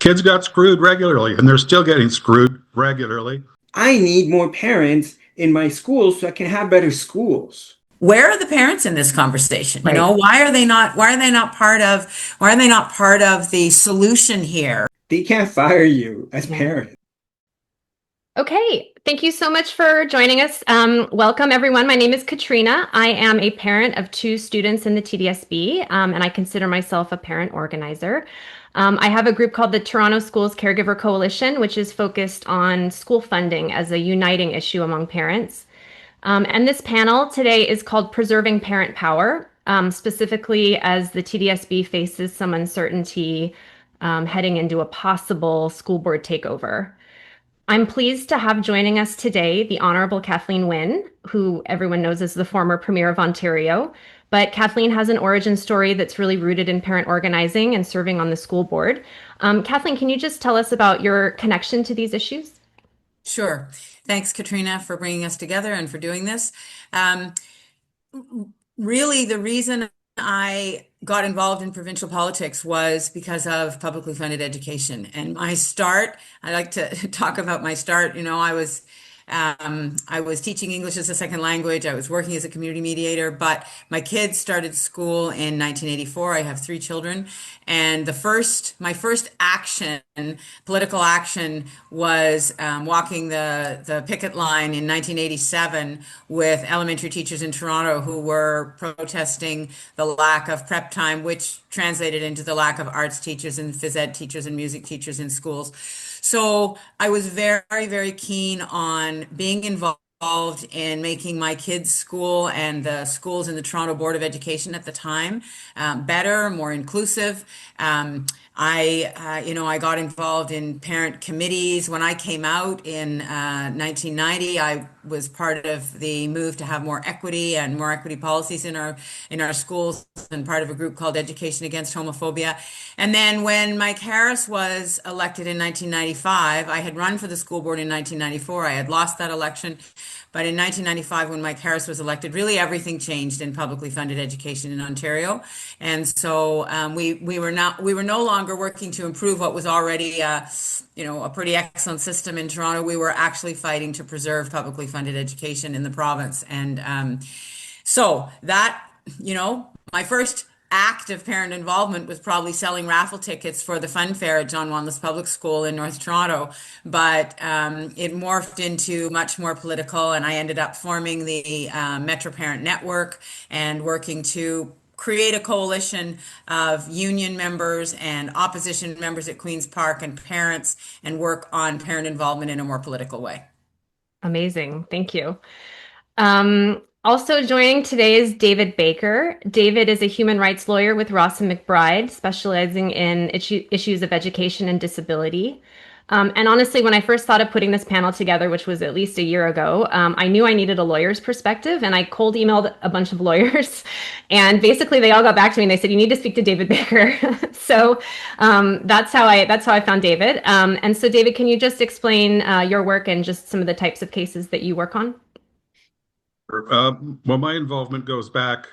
kids got screwed regularly, and they're still getting screwed regularly. I need more parents in my schools so I can have better schools. Where are the parents in this conversation? You Right. know, why are they not part of the solution here? They can't fire you as Yeah. parents. Okay, thank you so much for joining us. Welcome, everyone. My name is Katrina. I am a parent of two students in the TDSB, and I consider myself a parent organizer. I have a group called the Toronto Schools Caregiver Coalition, which is focused on school funding as a uniting issue among parents. And this panel today is called Preserving Parent Power, specifically as the TDSB faces some uncertainty heading into a possible school board takeover. I'm pleased to have joining us today the Honorable Kathleen Wynne, who everyone knows as the former Premier of Ontario. But Kathleen has an origin story that's really rooted in parent organizing and serving on the school board. Kathleen, can you just tell us about your connection to these issues? Sure. Thanks, Katrina, for bringing us together and for doing this. Really, the reason I got involved in provincial politics was because of publicly funded education. And my start, I like to talk about my start. You know, I was teaching English as a second language. I was working as a community mediator, but my kids started school in 1984. I have three children, and my first action, political action, was walking the picket line in 1987 with elementary teachers in Toronto who were protesting the lack of prep time, which translated into the lack of arts teachers and phys ed teachers and music teachers in schools. So I was very, very keen on being involved in making my kids' school and the schools in the Toronto Board of Education at the time better, more inclusive. I got involved in parent committees. When I came out in 1990, I was part of the move to have more equity and more equity policies in our schools, and part of a group called Education Against Homophobia. And then when Mike Harris was elected in 1995, I had run for the school board in 1994. I had lost that election. But in 1995, when Mike Harris was elected, really everything changed in publicly funded education in Ontario. And so we were no longer working to improve what was already a pretty excellent system in Toronto. We were actually fighting to preserve publicly funded education in the province. And so that, my first act of parent involvement was probably selling raffle tickets for the fun fair at John Wanless Public School in North Toronto, but it morphed into much more political, and I ended up forming the Metro Parent Network and working to create a coalition of union members and opposition members at Queen's Park and parents, and work on parent involvement in a more political way. Amazing. Thank you. Also joining today is David Baker. David is a human rights lawyer with Ross and McBride, specializing in issues of education and disability. And honestly, when I first thought of putting this panel together, which was at least a year ago, I knew I needed a lawyer's perspective, and I cold emailed a bunch of lawyers, and basically they all got back to me and they said, you need to speak to David Baker. So that's how I found David. And so David, can you just explain your work and just some of the types of cases that you work on? Well, my involvement goes back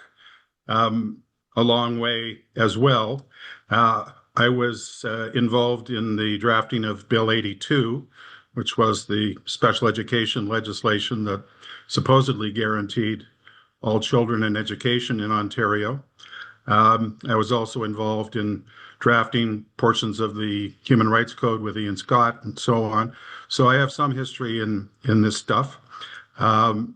a long way as well. I was involved in the drafting of Bill 82, which was the special education legislation that supposedly guaranteed all children an education in Ontario. I was also involved in drafting portions of the Human Rights Code with Ian Scott and so on. So I have some history in this stuff. In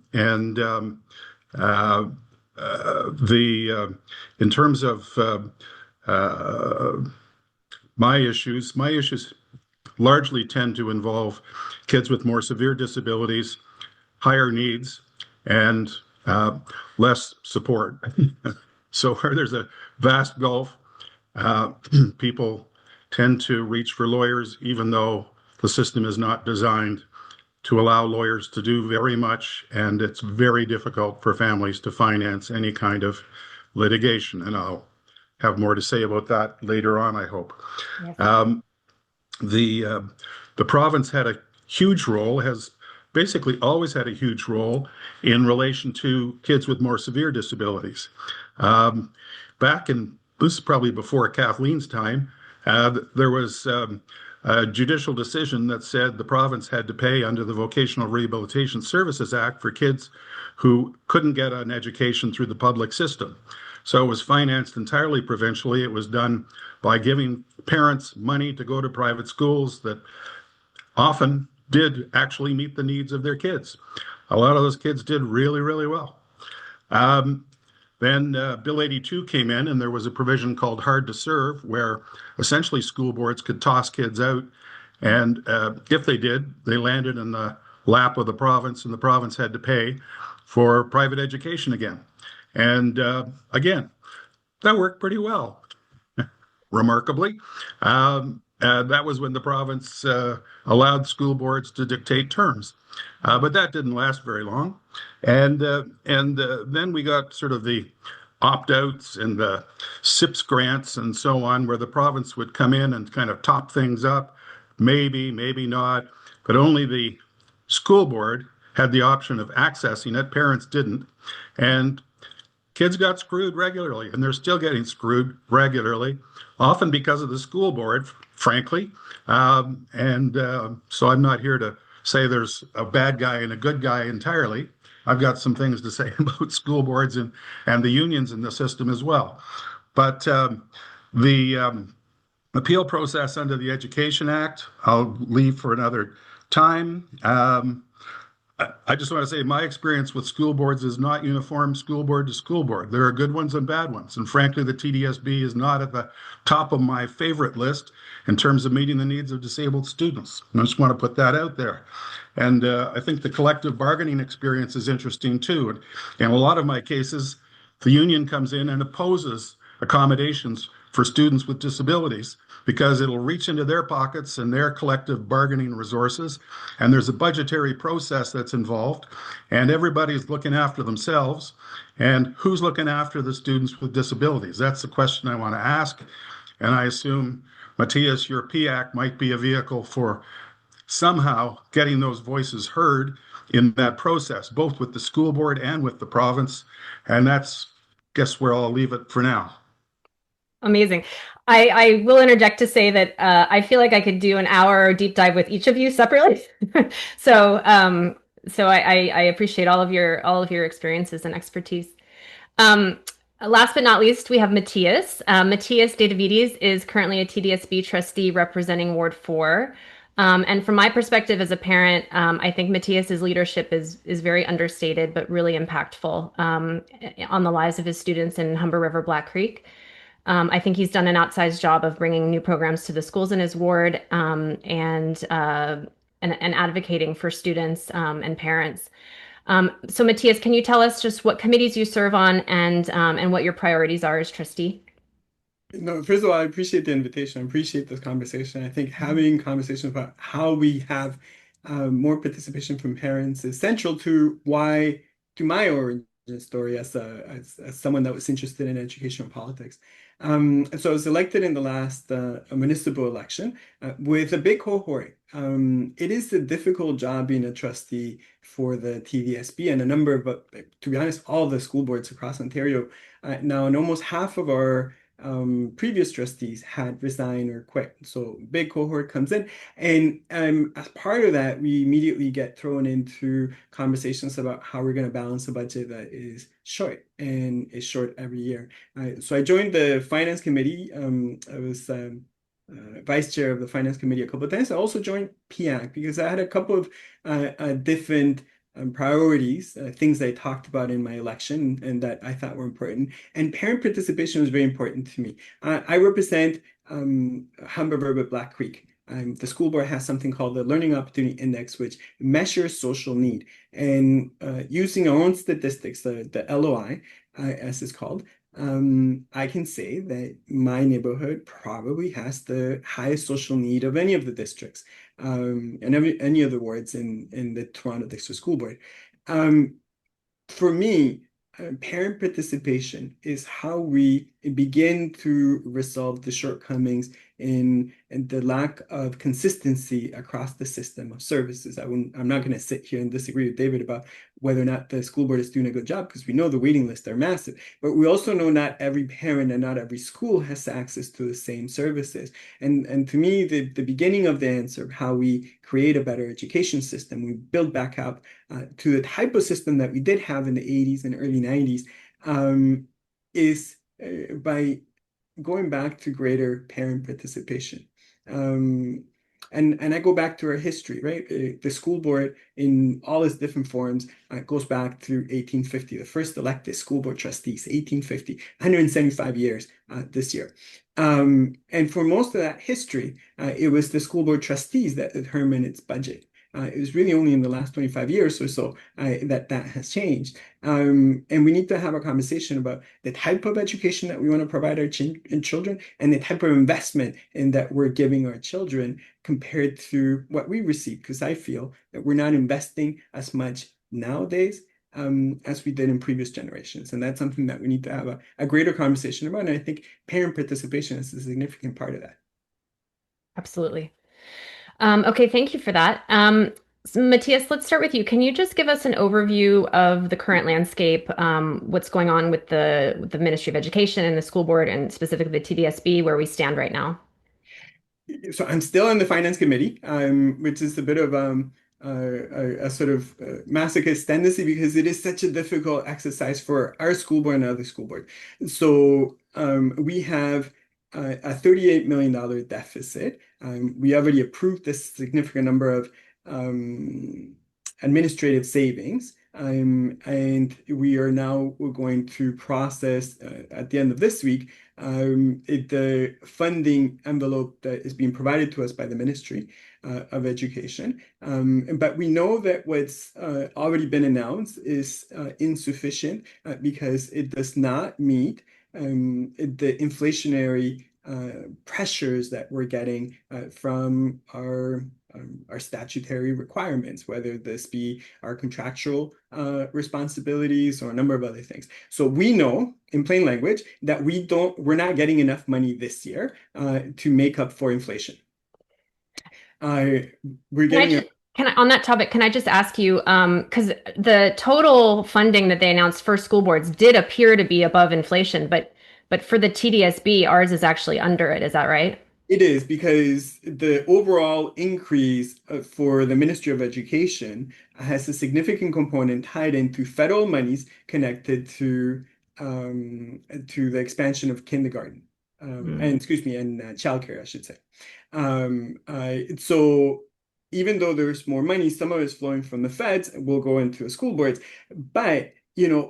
terms of my issues largely tend to involve kids with more severe disabilities, higher needs, and less support. So where there's a vast gulf, people tend to reach for lawyers, even though the system is not designed to allow lawyers to do very much, and it's very difficult for families to finance any kind of litigation. And I'll have more to say about that later on, I hope. Yes. The province had a huge role, has basically always had a huge role in relation to kids with more severe disabilities. This is probably before Kathleen's time, There was a judicial decision that said the province had to pay under the Vocational Rehabilitation Services Act for kids who couldn't get an education through the public system. So it was financed entirely provincially. It was done by giving parents money to go to private schools that often did actually meet the needs of their kids. A lot of those kids did really, really well. Then Bill 82 came in, and there was a provision called hard to serve, where essentially school boards could toss kids out. And if they did, they landed in the lap of the province, and the province had to pay for private education again. And again, that worked pretty well, remarkably. That was when the province allowed school boards to dictate terms. But that didn't last very long. And then we got sort of the opt-outs and the SIPS grants and so on, where the province would come in and kind of top things up, maybe, maybe not, but only the school board had the option of accessing it. Parents didn't. And kids got screwed regularly, and they're still getting screwed regularly, often because of the school board, frankly. So I'm not here to say there's a bad guy and a good guy entirely. I've got some things to say about school boards and the unions in the system as well. But the appeal process under the Education Act, I'll leave for another time. I just want to say my experience with school boards is not uniform school board to school board. There are good ones and bad ones. And frankly, the TDSB is not at the top of my favorite list in terms of meeting the needs of disabled students. I just want to put that out there. And I think the collective bargaining experience is interesting too. And in a lot of my cases, the union comes in and opposes accommodations for students with disabilities because it'll reach into their pockets and their collective bargaining resources. And there's a budgetary process that's involved, and everybody's looking after themselves. And who's looking after the students with disabilities? That's the question I want to ask. And I assume, Matias, your PAC might be a vehicle for somehow getting those voices heard in that process, both with the school board and with the province. And that's, guess where I'll leave it for now. Amazing. I will interject to say that I feel like I could do an hour deep dive with each of you separately. So I appreciate all of your experiences and expertise. Last but not least, we have Matias. Matias Dovitiis is currently a TDSB trustee representing Ward 4. And from my perspective as a parent, I think Matias's leadership is very understated, but really impactful on the lives of his students in Humber River Black Creek. I think he's done an outsized job of bringing new programs to the schools in his ward and advocating for students and parents. So Matias, can you tell us just what committees you serve on and what your priorities are as trustee? No, first of all, I appreciate the invitation. I appreciate this conversation. I think having conversations about how we have more participation from parents is central to my origin story as someone that was interested in educational politics. So I was elected in the last municipal election with a big cohort. It is a difficult job being a trustee for the TDSB and a number of, to be honest, all the school boards across Ontario now, and almost half of our previous trustees had resigned or quit. So big cohort comes in, and as part of that, we immediately get thrown into conversations about how we're going to balance a budget that is short and is short every year. So I joined the finance committee. I was vice chair of the finance committee a couple of times. I also joined PAC because I had a couple of different priorities, things I talked about in my election and that I thought were important. And parent participation was very important to me. I represent Humber River Black Creek. The school board has something called the Learning Opportunity Index, which measures social need. And using our own statistics, the LOI, as it's called, I can say that my neighborhood probably has the highest social need of any of the districts and any of the wards in the Toronto District School Board. For me, parent participation is how we begin to resolve the shortcomings in the lack of consistency across the system of services. I'm not going to sit here and disagree with David about whether or not the school board is doing a good job, because we know the waiting lists are massive, but we also know not every parent and not every school has access to the same services. And to me, the beginning of the answer of how we create a better education system, we build back up to the type of system that we did have in the 80s and early 90s, is by going back to greater parent participation. And I go back to our history, right? The school board in all its different forms goes back to 1850, the first elected school board trustees, 1850, 175 years this year. And for most of that history, it was the school board trustees that determined its budget. It was really only in the last 25 years or so that has changed. And we need to have a conversation about the type of education that we want to provide our children and the type of investment in that we're giving our children compared to what we receive. Because I feel that we're not investing as much nowadays as we did in previous generations. And that's something that we need to have a greater conversation about. And I think parent participation is a significant part of that. Absolutely. Okay, thank you for that. So Matias, let's start with you. Can you just give us an overview of the current landscape, what's going on with the Ministry of Education and the school board, and specifically the TDSB, where we stand right now? So I'm still in the finance committee, which is a bit of a sort of masochist tendency, because it is such a difficult exercise for our school board and other school board. So we have a $38 million deficit. We already approved a significant number of administrative savings. And we're going to process at the end of this week the funding envelope that is being provided to us by the Ministry of Education. But we know that what's already been announced is insufficient because it does not meet the inflationary pressures that we're getting from our statutory requirements, whether this be our contractual responsibilities or a number of other things. So we know, in plain language, that we're not getting enough money this year to make up for inflation. On that topic, can I just ask you, because the total funding that they announced for school boards did appear to be above inflation, but for the TDSB, ours is actually under it. Is that right? It is, because the overall increase for the Ministry of Education has a significant component tied into federal monies connected to the expansion of kindergarten and childcare, I should say. So even though there's more money, some of it's flowing from the feds will go into the school boards, but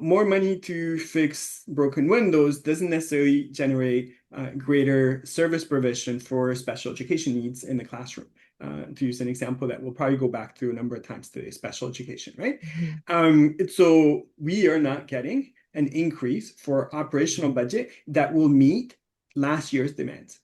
more money to fix broken windows doesn't necessarily generate greater service provision for special education needs in the classroom. To use an example that we'll probably go back to a number of times today, special education, right? So we are not getting an increase for operational budget that will meet last year's demands.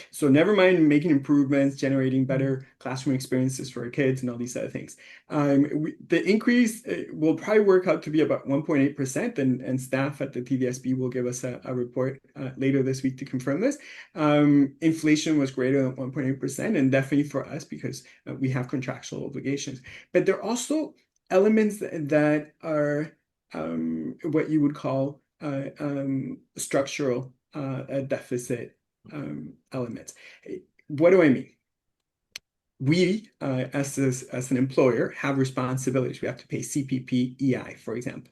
So never mind making improvements, generating better classroom experiences for our kids and all these other things. The increase will probably work out to be about 1.8%, and staff at the TDSB will give us a report later this week to confirm this. Inflation was greater than 1.8%, and definitely for us because we have contractual obligations. But there are also elements that are what you would call structural deficit elements. What do I mean? We, as an employer, have responsibilities. We have to pay CPP, EI, for example.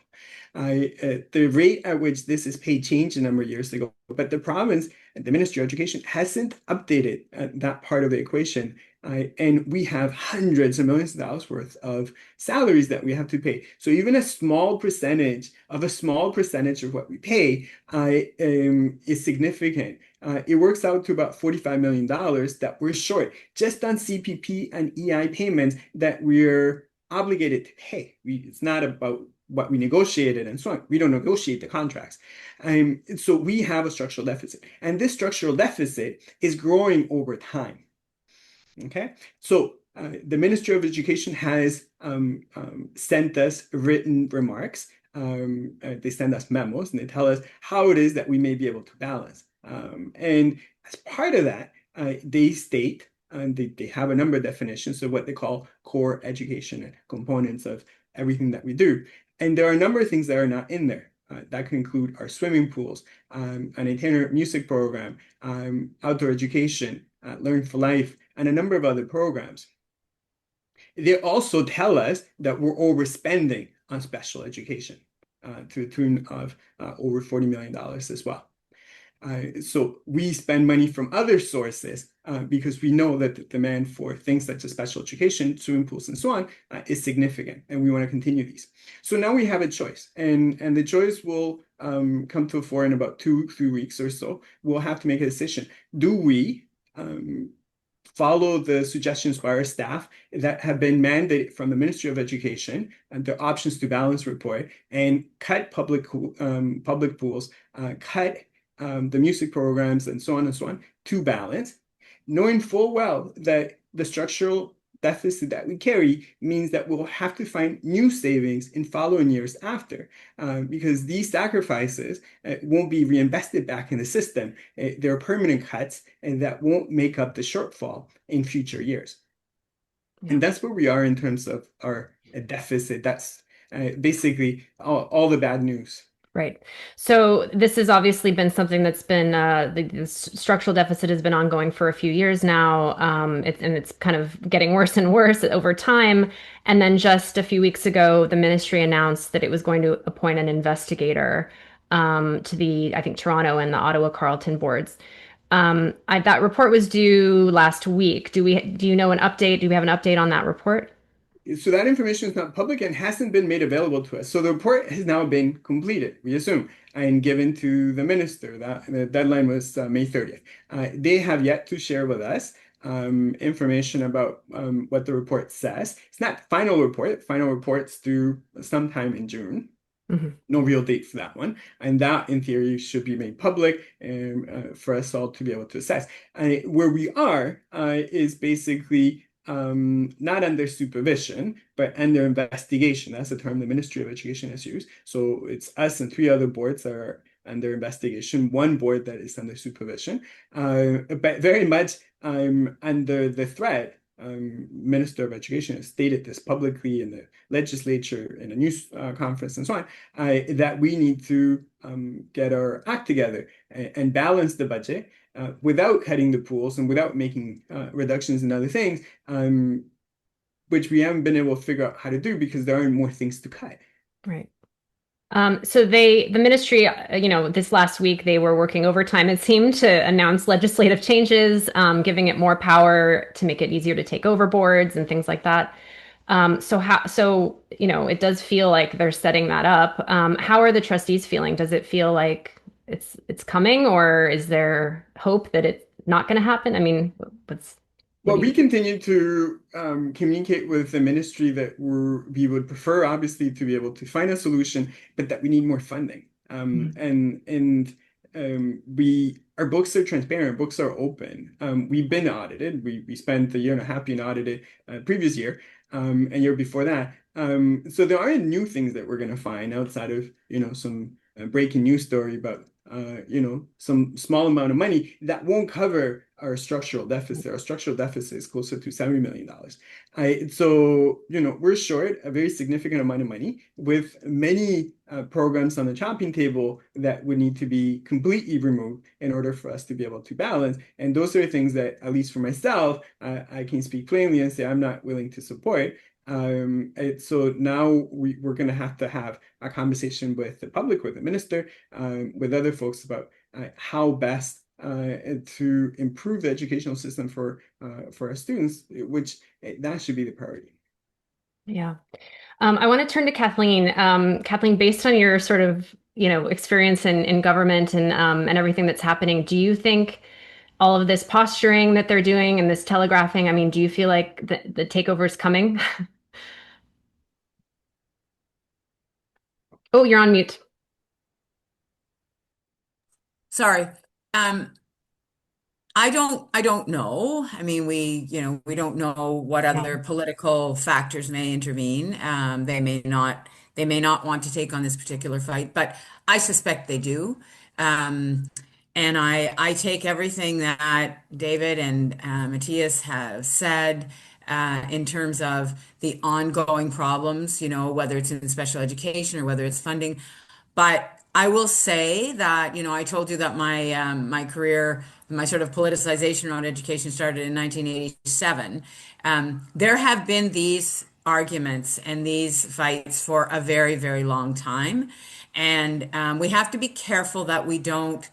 The rate at which this is paid changed a number of years ago, but the province and the Ministry of Education hasn't updated that part of the equation. And we have hundreds of millions of dollars worth of salaries that we have to pay. So even a small percentage of what we pay is significant. It works out to about $45 million that we're short just on CPP and EI payments that we're obligated to pay. It's not about what we negotiated and so on. We don't negotiate the contracts. So we have a structural deficit. And this structural deficit is growing over time. Okay, so the Ministry of Education has sent us written remarks They send us memos and they tell us how it is that we may be able to balance. And as part of that, they state, and they have a number of definitions of what they call core education and components of everything that we do. And there are a number of things that are not in there. That can include our swimming pools, an itinerant music program, outdoor education, Learn for Life, and a number of other programs. They also tell us that we're overspending on special education to the tune of over $40 million as well. So we spend money from other sources because we know that the demand for things such as special education, swimming pools, and so on is significant, and we want to continue these. So now we have a choice, and the choice will come to the fore in about 2-3 weeks or so. We'll have to make a decision. Do we follow the suggestions by our staff that have been mandated from the Ministry of Education and the options to balance report, and cut public pools, cut the music programs, and so on to balance, knowing full well that the structural deficit that we carry means that we'll have to find new savings in following years after, because these sacrifices won't be reinvested back in the system. They're permanent cuts, and that won't make up the shortfall in future years. Yeah. And that's where we are in terms of our deficit. That's basically all the bad news. Right. So this has obviously been something that's been the structural deficit has been ongoing for a few years now, and it's kind of getting worse and worse over time. And then just a few weeks ago, the ministry announced that it was going to appoint an investigator to the, I think, Toronto and the Ottawa Carleton boards. That report was due last week. Do you know an update? Do we have an update on that report? So that information is not public and hasn't been made available to us. So the report has now been completed, we assume, and given to the minister. The deadline was May 30th. They have yet to share with us information about what the report says. It's not final report. Final report's due sometime in June. Mm-hmm. No real date for that one. And that, in theory, should be made public for us all to be able to assess. Where we are is basically not under supervision, but under investigation. That's the term the Ministry of Education has used. So it's us and 3 other boards that are under investigation, 1 board that is under supervision, but very much under the threat. Minister of Education has stated this publicly in the legislature, in a news conference, and so on, that we need to get our act together and balance the budget without cutting the pools and without making reductions in other things, which we haven't been able to figure out how to do because there aren't more things to cut. Right. So the ministry, this last week, they were working overtime, it seemed, to announce legislative changes, giving it more power to make it easier to take over boards and things like that. So it does feel like they're setting that up. How are the trustees feeling? Does it feel like it's coming, or is there hope that it's not going to happen? I mean, well, we continue to communicate with the ministry that we would prefer, obviously, to be able to find a solution, but that we need more funding. And our books are transparent, books are open. We've been audited. We spent 1.5 years being audited previous year, and year before that. So there aren't new things that we're going to find outside of some breaking news story about some small amount of money that won't cover our structural deficit. Our structural deficit is closer to $70 million. So we're short a very significant amount of money, with many programs on the chopping table that would need to be completely removed in order for us to be able to balance. And those are things that, at least for myself, I can speak plainly and say I'm not willing to support. So now we're going to have a conversation with the public, with the minister, with other folks about how best to improve the educational system for our students, which that should be the priority. Yeah. I want to turn to Kathleen. Kathleen, based on your sort of experience in government and everything that's happening, do you think all of this posturing that they're doing and this telegraphing, I mean, do you feel like the takeover is coming? Oh, you're on mute. Sorry. I don't know. I mean, we don't know what other political factors may intervene. They may not want to take on this particular fight, but I suspect they do. Um, and I take everything that David and Matias have said in terms of the ongoing problems, whether it's in special education or whether it's funding. But I will say that, I told you that my career, my sort of politicization around education started in 1987. There have been these arguments and these fights for a very, very long time. And we have to be careful that we don't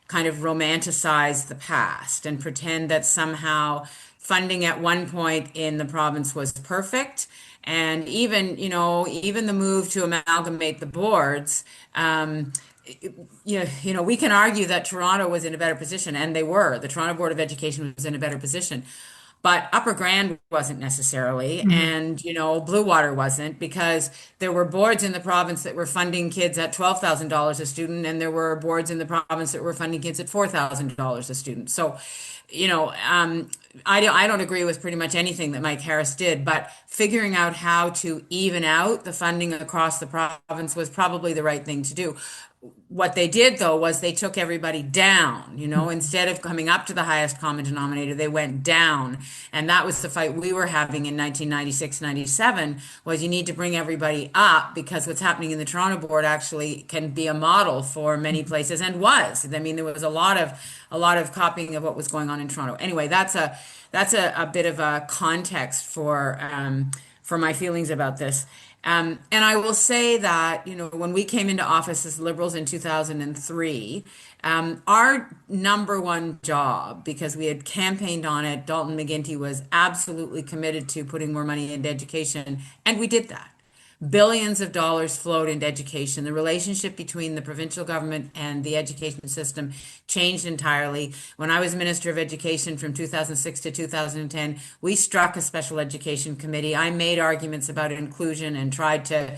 kind of romanticize the past and pretend that somehow funding at one point in the province was perfect. And even, even the move to amalgamate the boards, we can argue that Toronto was in a better position, and they were. The Toronto Board of Education was in a better position. But Upper Grand wasn't necessarily, and Blue Water wasn't, because there were boards in the province that were funding kids at $12,000 a student, and there were boards in the province that were funding kids at $4,000 a student. So, I don't agree with pretty much anything that Mike Harris did, but figuring out how to even out the funding across the province was probably the right thing to do. What they did, though, was they took everybody down, instead of coming up to the highest common denominator, they went down. And that was the fight we were having in 1996, 97, was you need to bring everybody up, because what's happening in the Toronto board actually can be a model for many places, and was. I mean, there was a lot of copying of what was going on in Toronto. Anyway, that's a bit of a context for my feelings about this. And I will say that, when we came into office as Liberals in 2003, our number one job, because we had campaigned on it, Dalton McGuinty was absolutely committed to putting more money into education, and we did that. Billions of dollars flowed into education. The relationship between the provincial government and the education system changed entirely. When I was Minister of Education from 2006 to 2010, we struck a special education committee. I made arguments about inclusion and tried to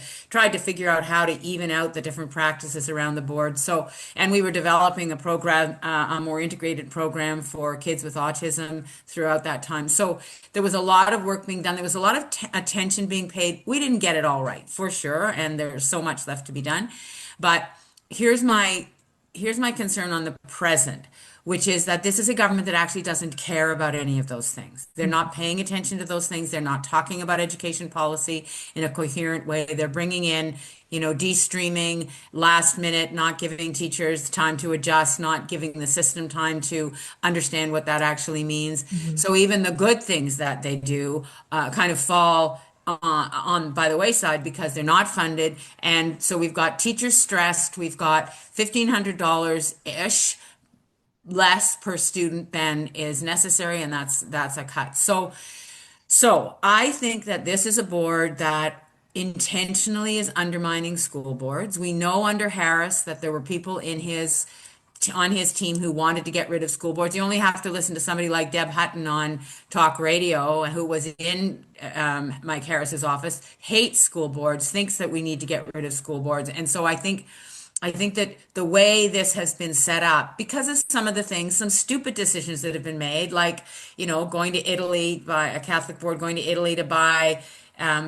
figure out how to even out the different practices around the board. So, and we were developing a program, a more integrated program for kids with autism throughout that time. So there was a lot of work being done. There was a lot of attention being paid. We didn't get it all right, for sure, and there's so much left to be done. But here's my concern on the present, which is that this is a government that actually doesn't care about any of those things. They're not paying attention to those things. They're not talking about education policy in a coherent way. They're bringing in, de-streaming last minute, not giving teachers time to adjust, not giving the system time to understand what that actually means. So even the good things that they do kind of fall on by the wayside because they're not funded. And so we've got teachers stressed. We've got $1,500 ish less per student than is necessary, and that's a cut. So I think that this is a board that intentionally is undermining school boards. We know under Harris that there were people on his team who wanted to get rid of school boards. You only have to listen to somebody like Deb Hutton on talk radio, who was in Mike Harris's office, hates school boards, thinks that we need to get rid of school boards. And so I think that the way this has been set up, because of some of the things, some stupid decisions that have been made, like, going to Italy, by a Catholic board going to Italy to buy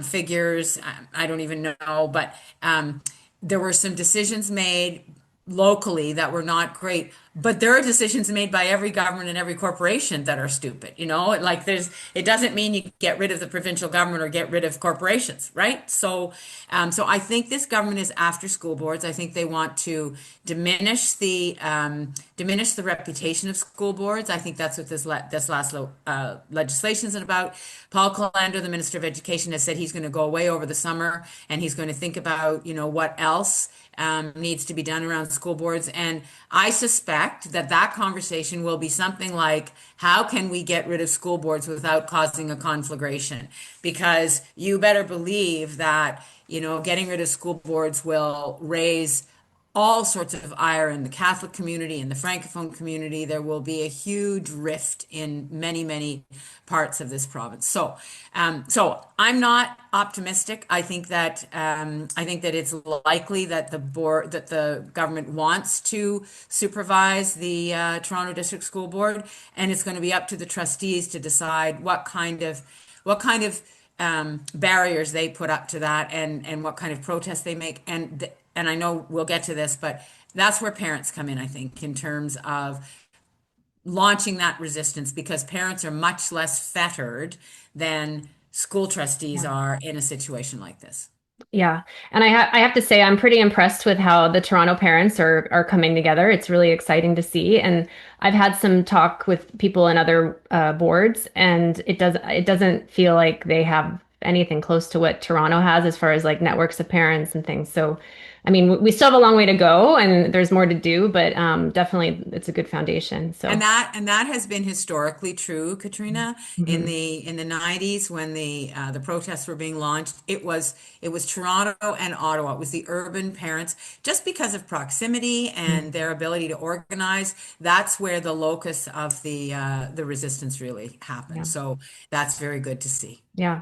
figures, I don't even know, but there were some decisions made locally that were not great, but there are decisions made by every government and every corporation that are stupid. Like it doesn't mean you get rid of the provincial government or get rid of corporations, right? So I think this government is after school boards. I think they want to diminish the reputation of school boards. I think that's what this last legislation is about. Paul Calandra, the Minister of Education, has said he's going to go away over the summer and he's going to think about what else needs to be done around school boards. And I suspect that conversation will be something like, how can we get rid of school boards without causing a conflagration? Because you better believe that, getting rid of school boards will raise all sorts of ire in the Catholic community, in the Francophone community. There will be a huge rift in many, many parts of this province. So I'm not optimistic. I think that it's likely that the government wants to supervise the Toronto District School Board, and it's going to be up to the trustees to decide what kind of barriers they put up to that, and what kind of protests they make. And I know we'll get to this, but that's where parents come in, I think, in terms of launching that resistance, because parents are much less fettered than school trustees are in a situation like this. Yeah. And I have to say, I'm pretty impressed with how the Toronto parents are coming together. It's really exciting to see. And I've had some talk with people in other boards, and it doesn't feel like they have anything close to what Toronto has as far as like networks of parents and things. So, I mean, we still have a long way to go, and there's more to do, but definitely it's a good foundation. So, And that has been historically true, Katrina. In mhm. the 90s, when the protests were being launched, it was Toronto and Ottawa. It was the urban parents, just because of proximity and their ability to organize. That's where the locus of the resistance really happened. Yeah. So that's very good to see. Yeah.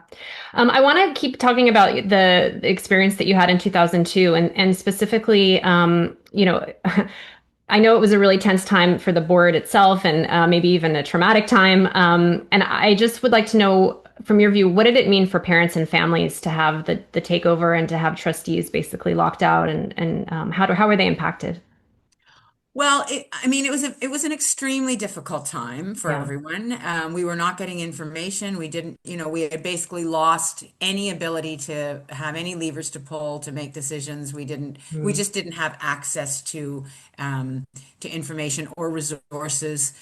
I want to keep talking about the experience that you had in 2002, and specifically, I know it was a really tense time for the board itself, and maybe even a traumatic time. And I just would like to know, from your view, what did it mean for parents and families to have the takeover and to have trustees basically locked out, and how were they impacted? Well, I mean, it was an extremely difficult time for Yeah. everyone. We were not getting information. We didn't, we had basically lost any ability to have any levers to pull to make decisions. We Mm. just didn't have access to information or resources.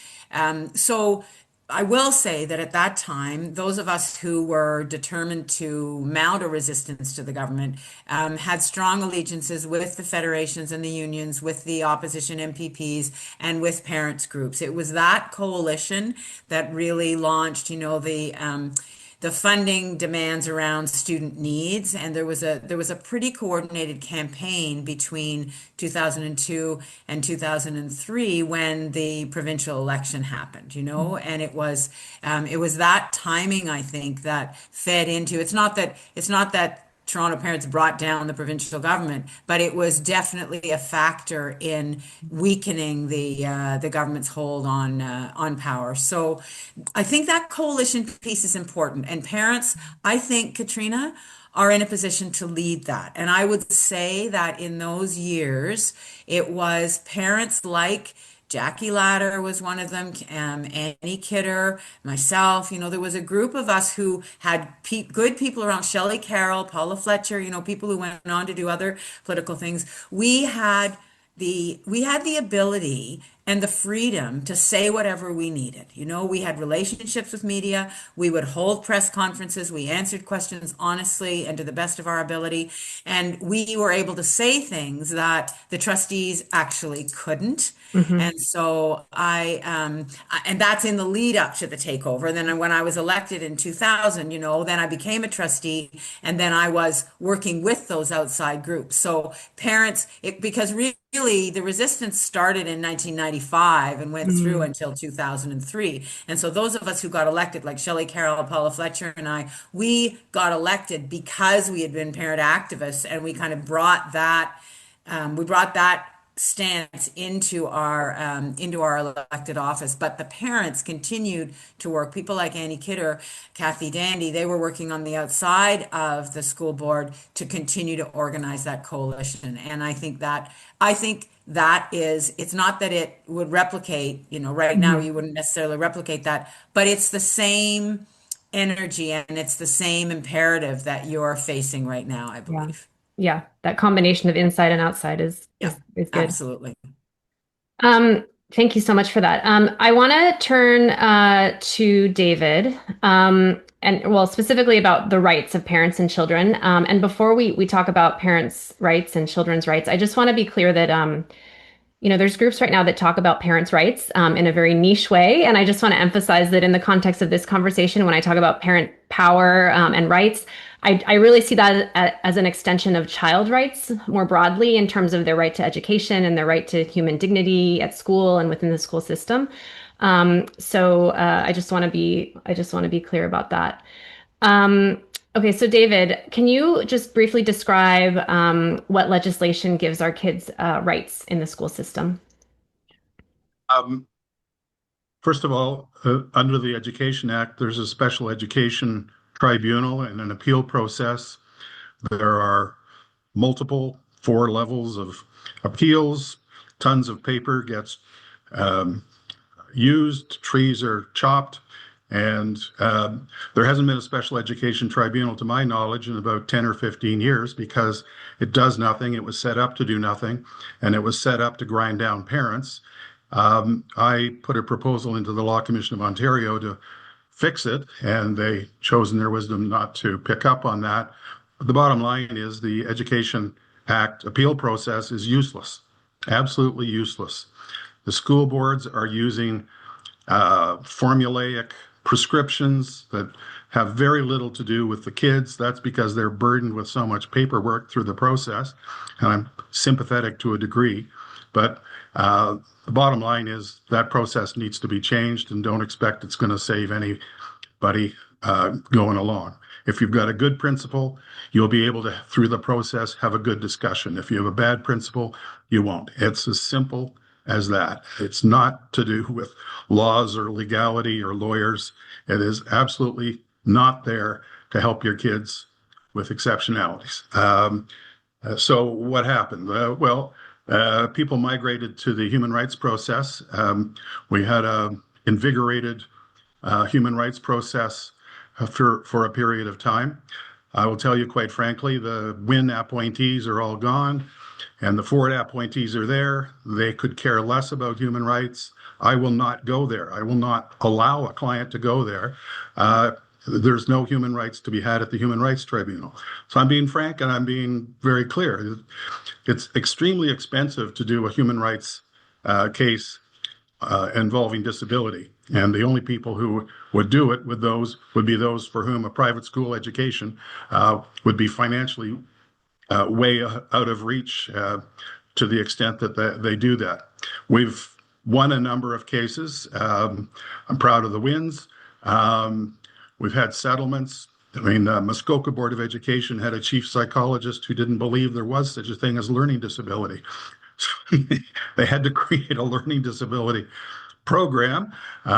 So I will say that at that time, those of us who were determined to mount a resistance to the government had strong allegiances with the federations and the unions, with the opposition MPPs, and with parents groups. It was that coalition that really launched, the funding demands around student needs, and there was a pretty coordinated campaign between 2002 and 2003 when the provincial election happened, and it was that timing, I think, that fed into. It's not that Toronto parents brought down the provincial government, but it was definitely a factor in weakening the government's hold on power. So I think that coalition piece is important, and parents, I think, Katrina, are in a position to lead that. And I would say that in those years, it was parents like Jackie Ladder was one of them, Annie Kidder, myself. There was a group of us who had good people around, Shelley Carroll, Paula Fletcher, people who went on to do other political things. We had the ability and the freedom to say whatever we needed. We had relationships with media. We would hold press conferences. We answered questions honestly and to the best of our ability. And we were able to say things that the trustees actually couldn't. Hmm. And so and that's in the lead up to the takeover. Then when I was elected in 2000, then I became a trustee, and then I was working with those outside groups. So parents, because really the resistance started in 1995 and went through Mm. until 2003. And so those of us who got elected, like Shelley Carroll, Paula Fletcher, and I, we got elected because we had been parent activists, and we kind of brought that stance into our elected office. But the parents continued to work. People like Annie Kidder, Kathy Dandy, they were working on the outside of the school board to continue to organize that coalition. And I think that it's not that it would replicate, right now Mhm. you wouldn't necessarily replicate that, but it's the same energy and it's the same imperative that you're facing right now, I Yeah. believe. Yeah. That combination of inside and outside is Yeah, is good. absolutely. Thank you so much for that. I want to turn to David, and well, specifically about the rights of parents and children. And before we talk about parents' rights and children's rights, I just want to be clear that there's groups right now that talk about parents' rights in a very niche way. And I just want to emphasize that in the context of this conversation, when I talk about parent power and rights, I really see that as an extension of child rights more broadly in terms of their right to education and their right to human dignity at school and within the school system. So I just want to be clear about that. Okay, so David, can you just briefly describe what legislation gives our kids rights in the school system? Um, First of all, under the Education Act, there's a special education tribunal and an appeal process. There are multiple 4 levels of appeals. Tons of paper gets used, trees are chopped, and there hasn't been a special education tribunal, to my knowledge, in about 10 or 15 years because it does nothing. It was set up to do nothing, and it was set up to grind down parents. I put a proposal into the Law Commission of Ontario to fix it, and they chose in their wisdom not to pick up on that. But the bottom line is the Education Act appeal process is useless, absolutely useless. The school boards are using formulaic prescriptions that have very little to do with the kids. That's because they're burdened with so much paperwork through the process, and I'm sympathetic to a degree. But the bottom line is that process needs to be changed, and don't expect it's going to save anybody going along. If you've got a good principle, you'll be able to, through the process, have a good discussion. If you have a bad principle, you won't. It's as simple as that. It's not to do with laws or legality or lawyers. It is absolutely not there to help your kids with exceptionalities. So what happened? People migrated to the human rights process. We had a invigorated human rights process for a period of time. I will tell you quite frankly, the Wynne appointees are all gone, and the Ford appointees are there. They could care less about human rights. I will not go there. I will not allow a client to go there. There's no human rights to be had at the Human Rights Tribunal. So I'm being frank and I'm being very clear. It's extremely expensive to do a human rights case involving disability. And the only people who would do it would be those for whom a private school education would be financially way out of reach to the extent that they do that. We've won a number of cases. I'm proud of the wins. We've had settlements. I mean, Muskoka Board of Education had a chief psychologist who didn't believe there was such a thing as learning disability. So they had to create a learning disability program. There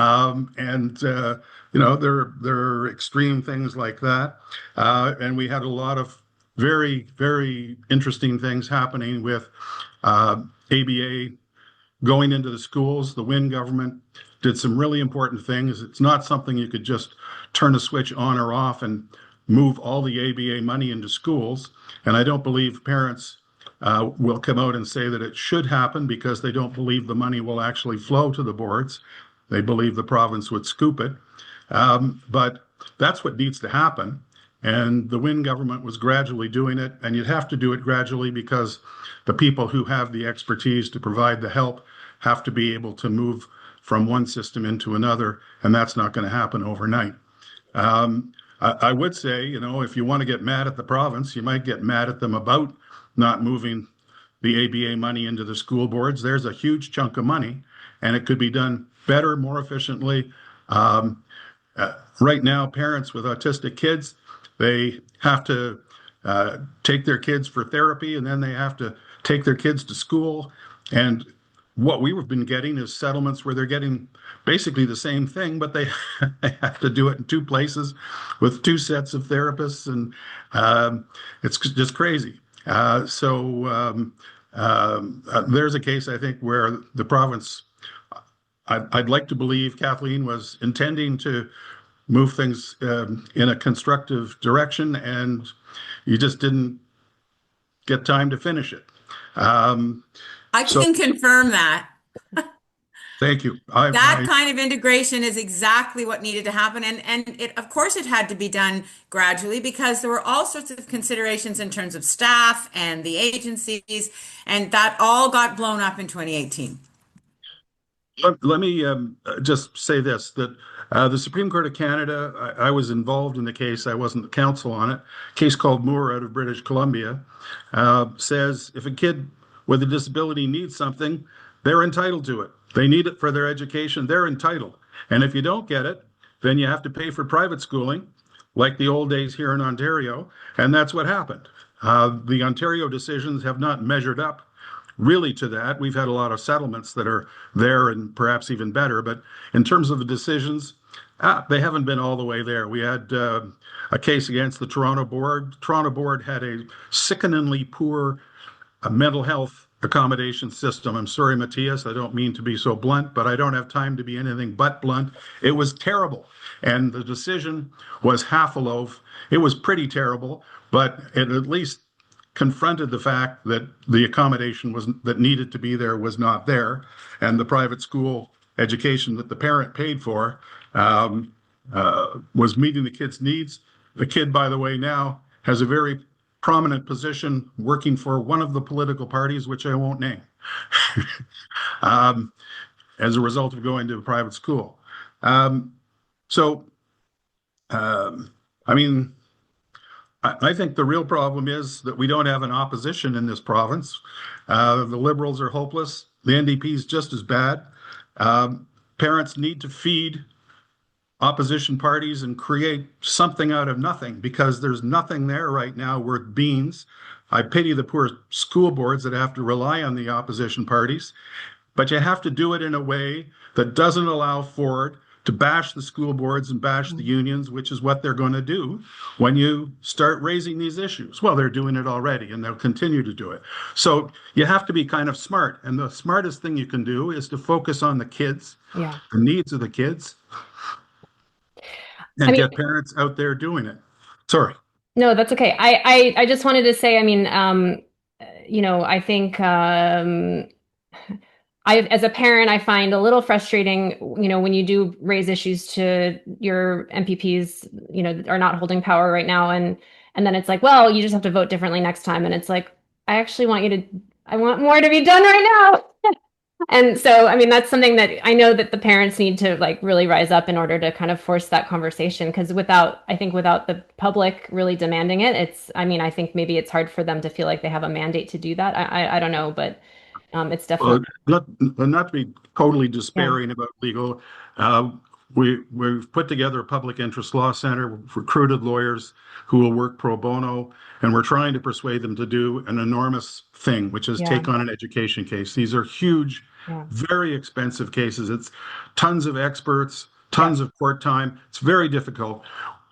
are extreme things like that. And we had a lot of very, very interesting things happening with ABA going into the schools. The Wynne government did some really important things. It's not something you could just turn a switch on or off and move all the ABA money into schools. And I don't believe parents will come out and say that it should happen because they don't believe the money will actually flow to the boards. They believe the province would scoop it. But that's what needs to happen. And the Wynne government was gradually doing it. And you'd have to do it gradually because the people who have the expertise to provide the help have to be able to move from one system into another. And that's not going to happen overnight. I would say, if you want to get mad at the province, you might get mad at them about not moving the ABA money into the school boards. There's a huge chunk of money, and it could be done better, more efficiently. Right now, parents with autistic kids, they have to take their kids for therapy, and then they have to take their kids to school. And what we've been getting is settlements where they're getting basically the same thing, but they have to do it in 2 places with 2 sets of therapists, and it's just crazy. There's a case, I think, where the province, I'd like to believe Kathleen was intending to move things in a constructive direction, and you just didn't get time to finish it. I can confirm that. Thank you. That kind of integration is exactly what needed to happen. And it, of course, it had to be done gradually because there were all sorts of considerations in terms of staff and the agencies, and that all got blown up in 2018. Let me just say this, that the Supreme Court of Canada, I was involved in the case, I wasn't the counsel on it, a case called Moore out of British Columbia, says if a kid with a disability needs something, they're entitled to it. They need it for their education, they're entitled. And if you don't get it, then you have to pay for private schooling, like the old days here in Ontario, and that's what happened. The Ontario decisions have not measured up really to that. We've had a lot of settlements that are there and perhaps even better, but in terms of the decisions, they haven't been all the way there. We had a case against the Toronto Board. Toronto Board had a sickeningly poor mental health accommodation system. I'm sorry, Matias, I don't mean to be so blunt, but I don't have time to be anything but blunt. It was terrible. And the decision was half a loaf. It was pretty terrible, but it at least confronted the fact that the accommodation that needed to be there was not there, and the private school education that the parent paid for was meeting the kid's needs. The kid, by the way, now has a very prominent position working for one of the political parties, which I won't name, as a result of going to a private school. I mean, I think the real problem is that we don't have an opposition in this province. The Liberals are hopeless. The NDP is just as bad. Parents need to feed opposition parties and create something out of nothing, because there's nothing there right now worth beans. I pity the poor school boards that have to rely on the opposition parties, but you have to do it in a way that doesn't allow Ford to bash the school boards and bash the unions, which is what they're going to do when you start raising these issues. Well, they're doing it already, and they'll continue to do it. So you have to be kind of smart. And the smartest thing you can do is to focus on the kids, the needs of the kids, and get parents out there doing it. Sorry. No, that's okay. I just wanted to say, I mean, I think as a parent, I find a little frustrating, when you do raise issues to your MPPs, that are not holding power right now. And then it's like, well, you just have to vote differently next time. And it's like, I want more to be done right now. And so, I mean, that's something that I know that the parents need to really rise up in order to kind of force that conversation. Because without the public really demanding it, I think maybe it's hard for them to feel like they have a mandate to do that. I don't know, but it's definitely not to be totally despairing about legal. We've put together a public interest law center. We've recruited lawyers who will work pro bono, and we're trying to persuade them to do an enormous thing, which is take on an education case. These are huge, very expensive cases. It's tons of experts, tons of court time. It's very difficult.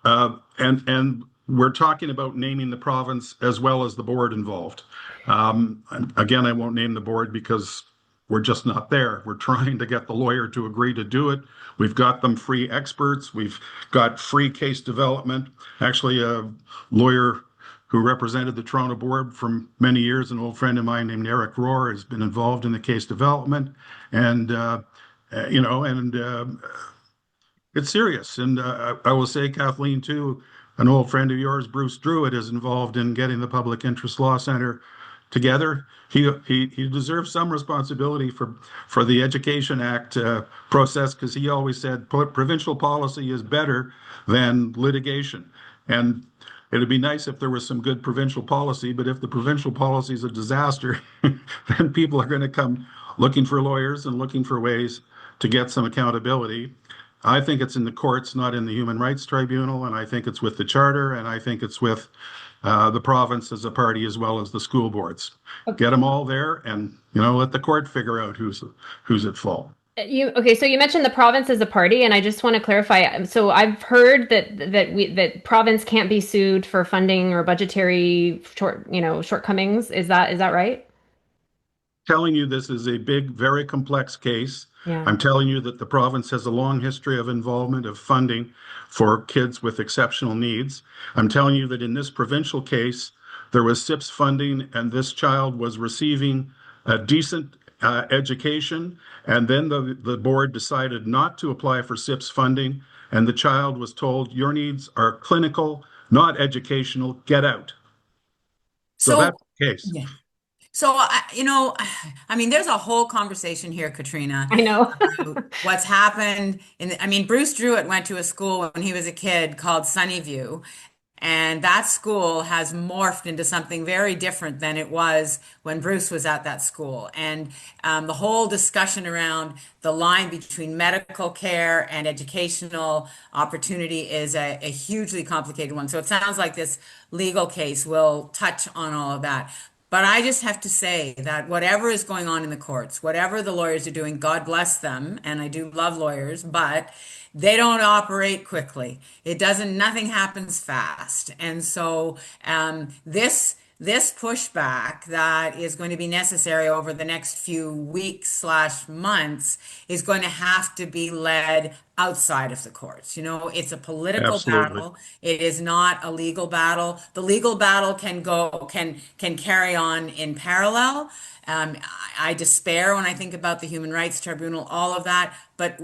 And we're talking about naming the province as well as the board involved. Again, I won't name the board because we're just not there. We're trying to get the lawyer to agree to do it. We've got them free experts. We've got free case development. Actually, a lawyer who represented the Toronto board for many years, an old friend of mine named Eric Rohr, has been involved in the case development. And, it's serious. And I will say, Kathleen, too, an old friend of yours, Bruce Druitt, is involved in getting the Public Interest Law Center together. He deserves some responsibility for the Education Act process, because he always said provincial policy is better than litigation. And it'd be nice if there was some good provincial policy, but if the provincial policy is a disaster, then people are going to come looking for lawyers and looking for ways to get some accountability. I think it's in the courts, not in the Human Rights Tribunal, and I think it's with the Charter, and I think it's with the province as a party as well as the school boards. Get them all there, and let the court figure out who's at fault. So you mentioned the province as a party, and I just want to clarify. So I've heard that province can't be sued for funding or budgetary shortcomings. Is that right? Telling you this is a big, very complex case. I'm telling you that the province has a long history of involvement of funding for kids with exceptional needs. I'm telling you that in this provincial case, there was SIPS funding, and this child was receiving a decent education, and then the board decided not to apply for SIPS funding, and the child was told, your needs are clinical, not educational, get out. So So, that's the case. yeah. So, I mean, there's a whole conversation here, Katrina, I know. about what's happened I mean, Bruce Druitt went to a school when he was a kid called Sunnyview, and that school has morphed into something very different than it was when Bruce was at that school. And the whole discussion around the line between medical care and educational opportunity is a hugely complicated one. So it sounds like this legal case will touch on all of that. But I just have to say that whatever is going on in the courts, whatever the lawyers are doing, God bless them, and I do love lawyers, but they don't operate quickly. Nothing happens fast. And so this pushback that is going to be necessary over the next few weeks slash months is going to have to be led outside of the courts. It's a political Absolutely. battle. It is not a legal battle. The legal battle can carry on in parallel. I despair when I think about the Human Rights Tribunal, all of that, but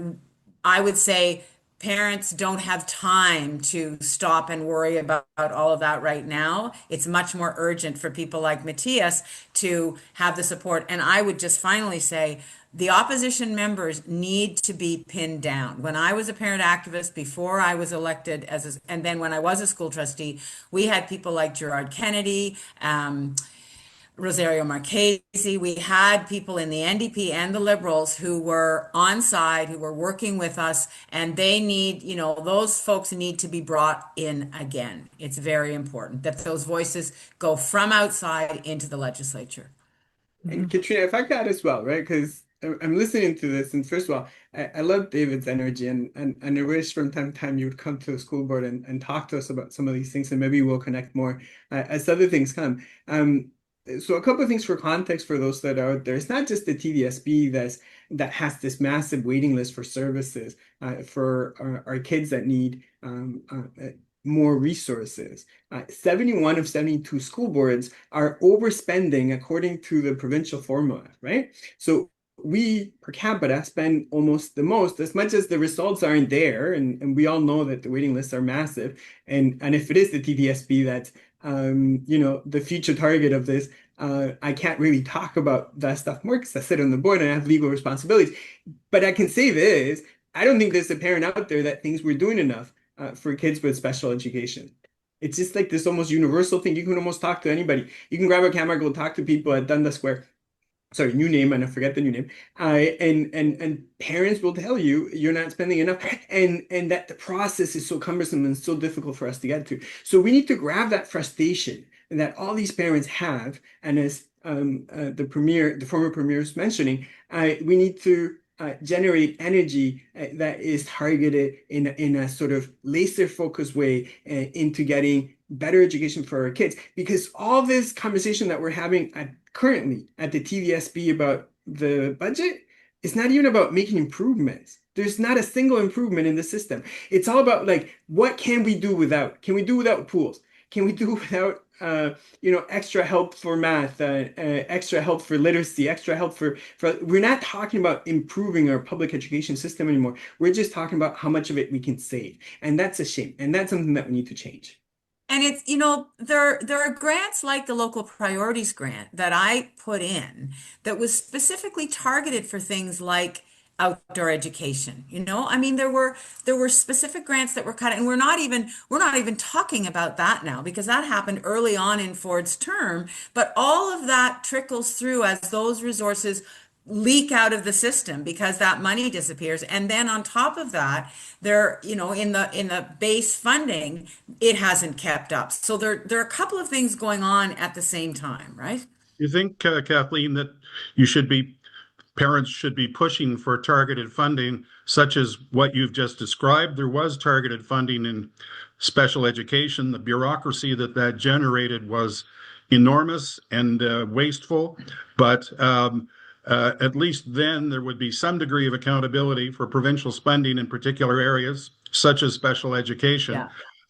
I would say parents don't have time to stop and worry about all of that right now. It's much more urgent for people like Matias to have the support. And I would just finally say the opposition members need to be pinned down. When I was a parent activist, before I was elected and then when I was a school trustee, we had people like Gerard Kennedy, Rosario Marchese. We had people in the NDP and the Liberals who were on side, who were working with us, and those folks need to be brought in again. It's very important that those voices go from outside into the legislature. And Katrina, if I could add as well, right? Because I'm listening to this, and first of all, I love David's energy, and I wish from time to time you would come to the school board and talk to us about some of these things, and maybe we'll connect more as other things come. So a couple of things for context for those that are out there. It's not just the TDSB that has this massive waiting list for services for our kids that need more resources. 71 of 72 school boards are overspending according to the provincial formula, right? So we per capita spend almost the most, as much as the results aren't there, and we all know that the waiting lists are massive. And if it is the TDSB that's the future target of this, I can't really talk about that stuff more because I sit on the board and I have legal responsibilities. But I can say this, I don't think there's a parent out there that thinks we're doing enough for kids with special education. It's just like this almost universal thing. You can almost talk to anybody. You can grab a camera, go talk to people at Dundas Square. Sorry, new name, and I forget the new name. And parents will tell you you're not spending enough, and that the process is so cumbersome and so difficult for us to get to. So we need to grab that frustration that all these parents have, and as the former premier is mentioning, we need to generate energy that is targeted in a sort of laser focused way into getting better education for our kids, because all this conversation that we're having currently at the TDSB about the budget is not even about making improvements. There's not a single improvement in the system. It's all about like, what can we do without? Can we do without pools? Can we do without extra help for math, extra help for literacy, extra help for we're not talking about improving our public education system anymore. We're just talking about how much of it we can save. And that's a shame. And that's something that we need to change. And it's, there are grants like the local priorities grant that I put in that was specifically targeted for things like outdoor education. I mean, there were specific grants that were cut, and we're not even talking about that now because that happened early on in Ford's term, but all of that trickles through as those resources leak out of the system because that money disappears. And then on top of that, there, in the base funding, it hasn't kept up. So there are a couple of things going on at the same time, right? You think, Kathleen, that parents should be pushing for targeted funding, such as what you've just described? There was targeted funding in special education. The bureaucracy that generated was enormous and wasteful, but at least then there would be some degree of accountability for provincial spending in particular areas, such as special education. Yeah.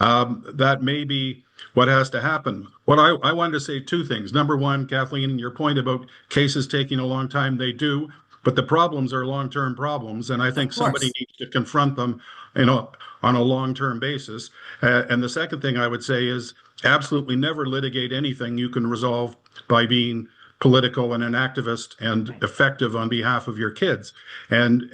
that may be what has to happen. What I wanted to say two things. Number one, Kathleen, your point about cases taking a long time, they do, but the problems are long-term problems, and I think Of somebody course. needs to confront them, on a long-term basis. And the second thing I would say is absolutely never litigate anything you can resolve by being political and an activist and Right. effective on behalf of your kids. And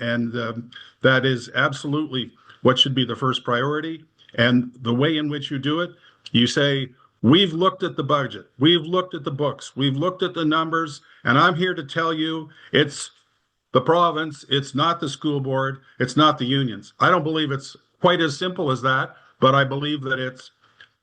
that is absolutely what should be the first priority. And the way in which you do it, you say, we've looked at the budget, we've looked at the books, we've looked at the numbers, and I'm here to tell you it's the province, it's not the school board, it's not the unions. I don't believe it's quite as simple as that, but I believe that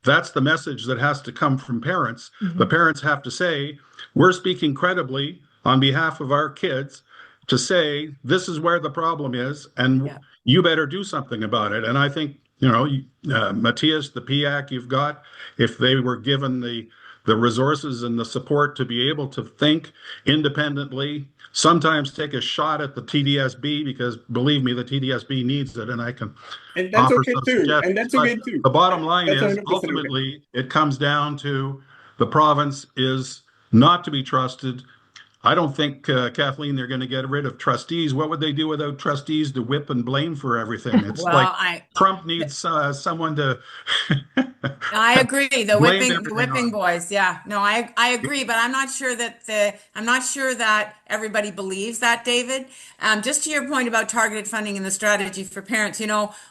that's the message that has to come from parents. Mhm. The parents have to say, we're speaking credibly on behalf of our kids to say, this is where the problem is, and Yeah. you better do something about it. And I think, Matias, the PIAC you've got, if they were given the resources and the support to be able to think independently, sometimes take a shot at the TDSB, because believe me, the TDSB needs it, and I can And that's offer okay some too. And suggestions. that's But okay too. the bottom line That's is 100% okay. ultimately it comes down to the province is not to be trusted. I don't think, Kathleen, they're going to get rid of trustees. What would they do without trustees to whip and blame for everything? It's like Well, Trump needs someone to I agree. The blame whipping everything on. boys. Yeah. No, I agree, but I'm not sure that everybody believes that, David. Just to your point about targeted funding and the strategy for parents,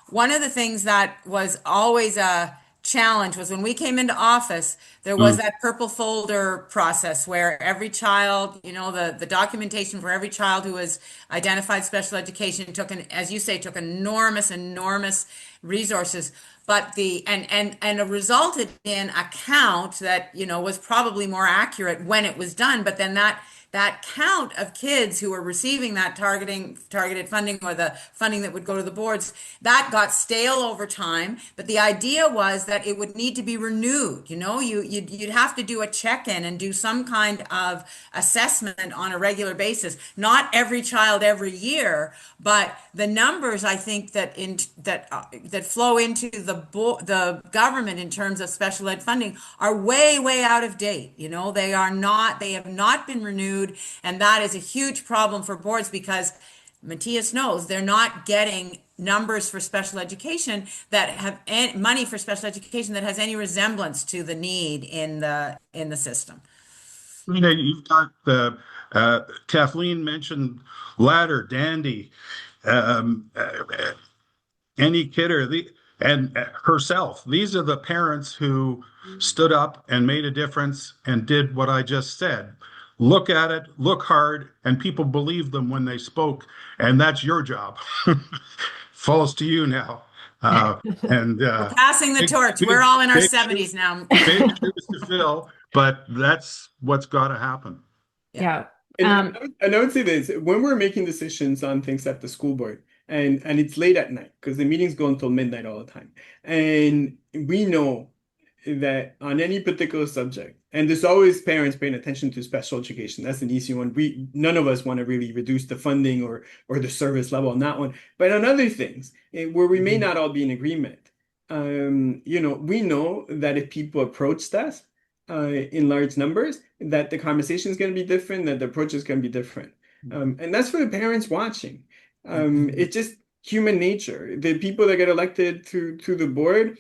one of the things that was always a challenge was when we came into office, there was Mm, that purple folder process where every child, the documentation for every child who was identified special education as you say, took enormous resources. But and it resulted in a count that, was probably more accurate when it was done. But then that count of kids who were receiving that targeted funding, or the funding that would go to the boards, that got stale over time. But the idea was that it would need to be renewed. You'd have to do a check-in and do some kind of assessment on a regular basis. Not every child every year, but the numbers, I think, that flow into the government in terms of special ed funding are way out of date. They have not been renewed, and that is a huge problem for boards, because Matias knows they're not getting numbers for special education that have money for special education that has any resemblance to the need in the system. You've got Kathleen mentioned Ladder, Dandy, um, any kidder, and herself. These are the parents who stood up and made a difference and did what I just said. Look at it, look hard, and people believe them when they spoke, and that's your job. Falls to you now. And We're passing the big, torch. We're big, all in our big 70s shoes, now. big shoes to fill, but that's what's got to happen. Yeah. And I would say this, when we're making decisions on things at the school board, and it's late at night because the meetings go until midnight all the time, and we know that on any particular subject, and there's always parents paying attention to special education. That's an easy one. None of us want to really reduce the funding or the service level on that one. But on other things, where we may not all be in agreement, we know that if people approached us in large numbers, that the conversation is going to be different, that the approach is going to be different. And that's for the parents watching. It's just human nature. The people that get elected to the board,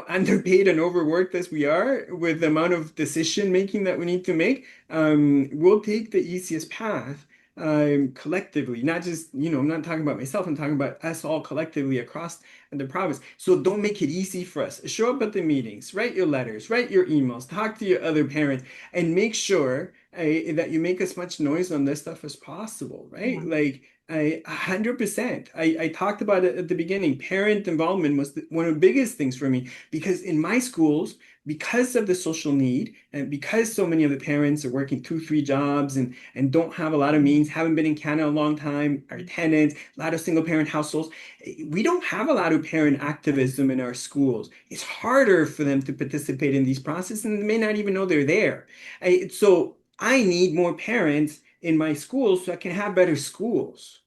underpaid and overworked as we are with the amount of decision making that we need to make, we'll take the easiest path collectively. Not just, I'm not talking about myself, I'm talking about us all collectively across the province. So don't make it easy for us. Show up at the meetings, write your letters, write your emails, talk to your other parents, and make sure that you make as much noise on this stuff as possible, right? Like, 100%. I talked about it at the beginning. Parent involvement was one of the biggest things for me, because in my schools, because of the social need, and because so many of the parents are working 2-3 jobs and don't have a lot of means, haven't been in Canada a long time, are tenants, a lot of single parent households, we don't have a lot of parent activism in our schools. It's harder for them to participate in these processes, and they may not even know they're there. So I need more parents in my schools so I can have better schools.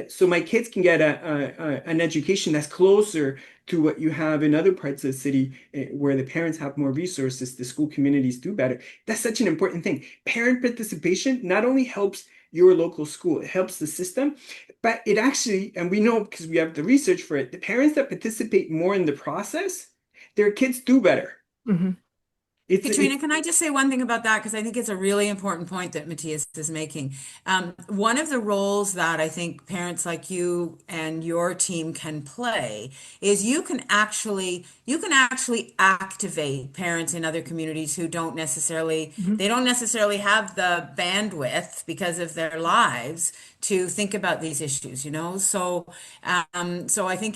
So my kids can get an education that's closer to what you have in other parts of the city where the parents have more resources, the school communities do better. That's such an important thing. Parent participation not only helps your local school, it helps the system, but it actually, and we know because we have the research for it, the parents that participate more in the process, their kids do better. Katrina, can I just say one thing about that? Because I think it's a really important point that Matias is making. One of the roles that I think parents like you and your team can play is you can actually activate parents in other communities who don't necessarily have the bandwidth because of their lives to think about these issues, you know? So I think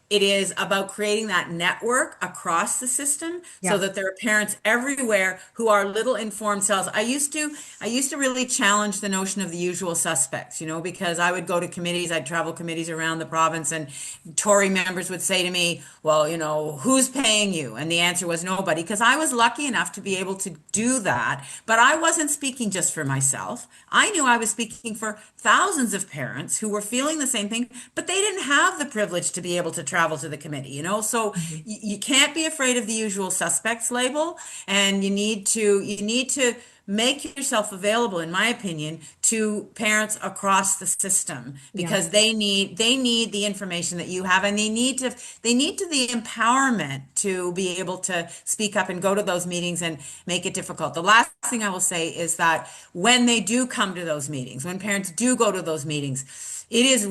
it is about creating that network across the system so that there are parents everywhere who are little informed selves. I used to really challenge the notion of the usual suspects, you know, because I would go to committees, I'd travel committees around the province, and Tory members would say to me, well, you know, who's paying you? And the answer was nobody, because I was lucky enough to be able to do that. But I wasn't speaking just for myself. I knew I was speaking for thousands of parents who were feeling the same thing, but they didn't have the privilege to be able to travel to the committee, you know? So you can't be afraid of the usual suspects label, and you need to make yourself available, in my opinion, to parents across the system, because they need the information that you have, and they need the empowerment to be able to speak up and go to those meetings and make it difficult. The last thing I will say is that when they do come to those meetings, when parents do go to those meetings, it is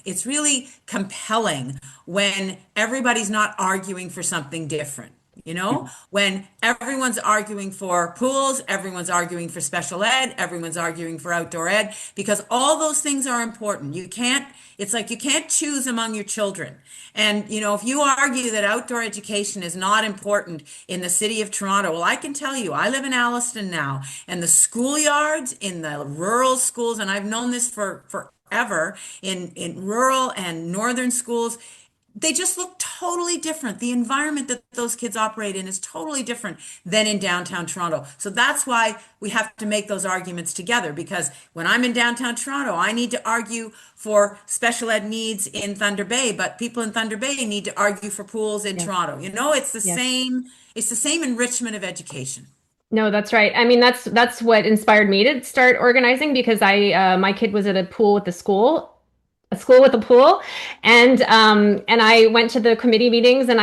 it's really compelling when everybody's not arguing for something different. You know, when everyone's arguing for pools, everyone's arguing for special ed, everyone's arguing for outdoor ed, because all those things are important. It's like you can't choose among your children. And, you know, if you argue that outdoor education is not important in the city of Toronto, well, I can tell you, I live in Alliston now, and the schoolyards in the rural schools, and I've known this for forever in rural and northern schools, they just look totally different. The environment that those kids operate in is totally different than in downtown Toronto. So that's why we have to make those arguments together, because when I'm in downtown Toronto, I need to argue for special ed needs in Thunder Bay, but people in Thunder Bay need to argue for pools in Toronto. You know, it's the same enrichment of education. No, that's right. I mean, that's what inspired me to start organizing, because my kid was at a pool with the school, a school with a pool, and I went to the committee meetings, and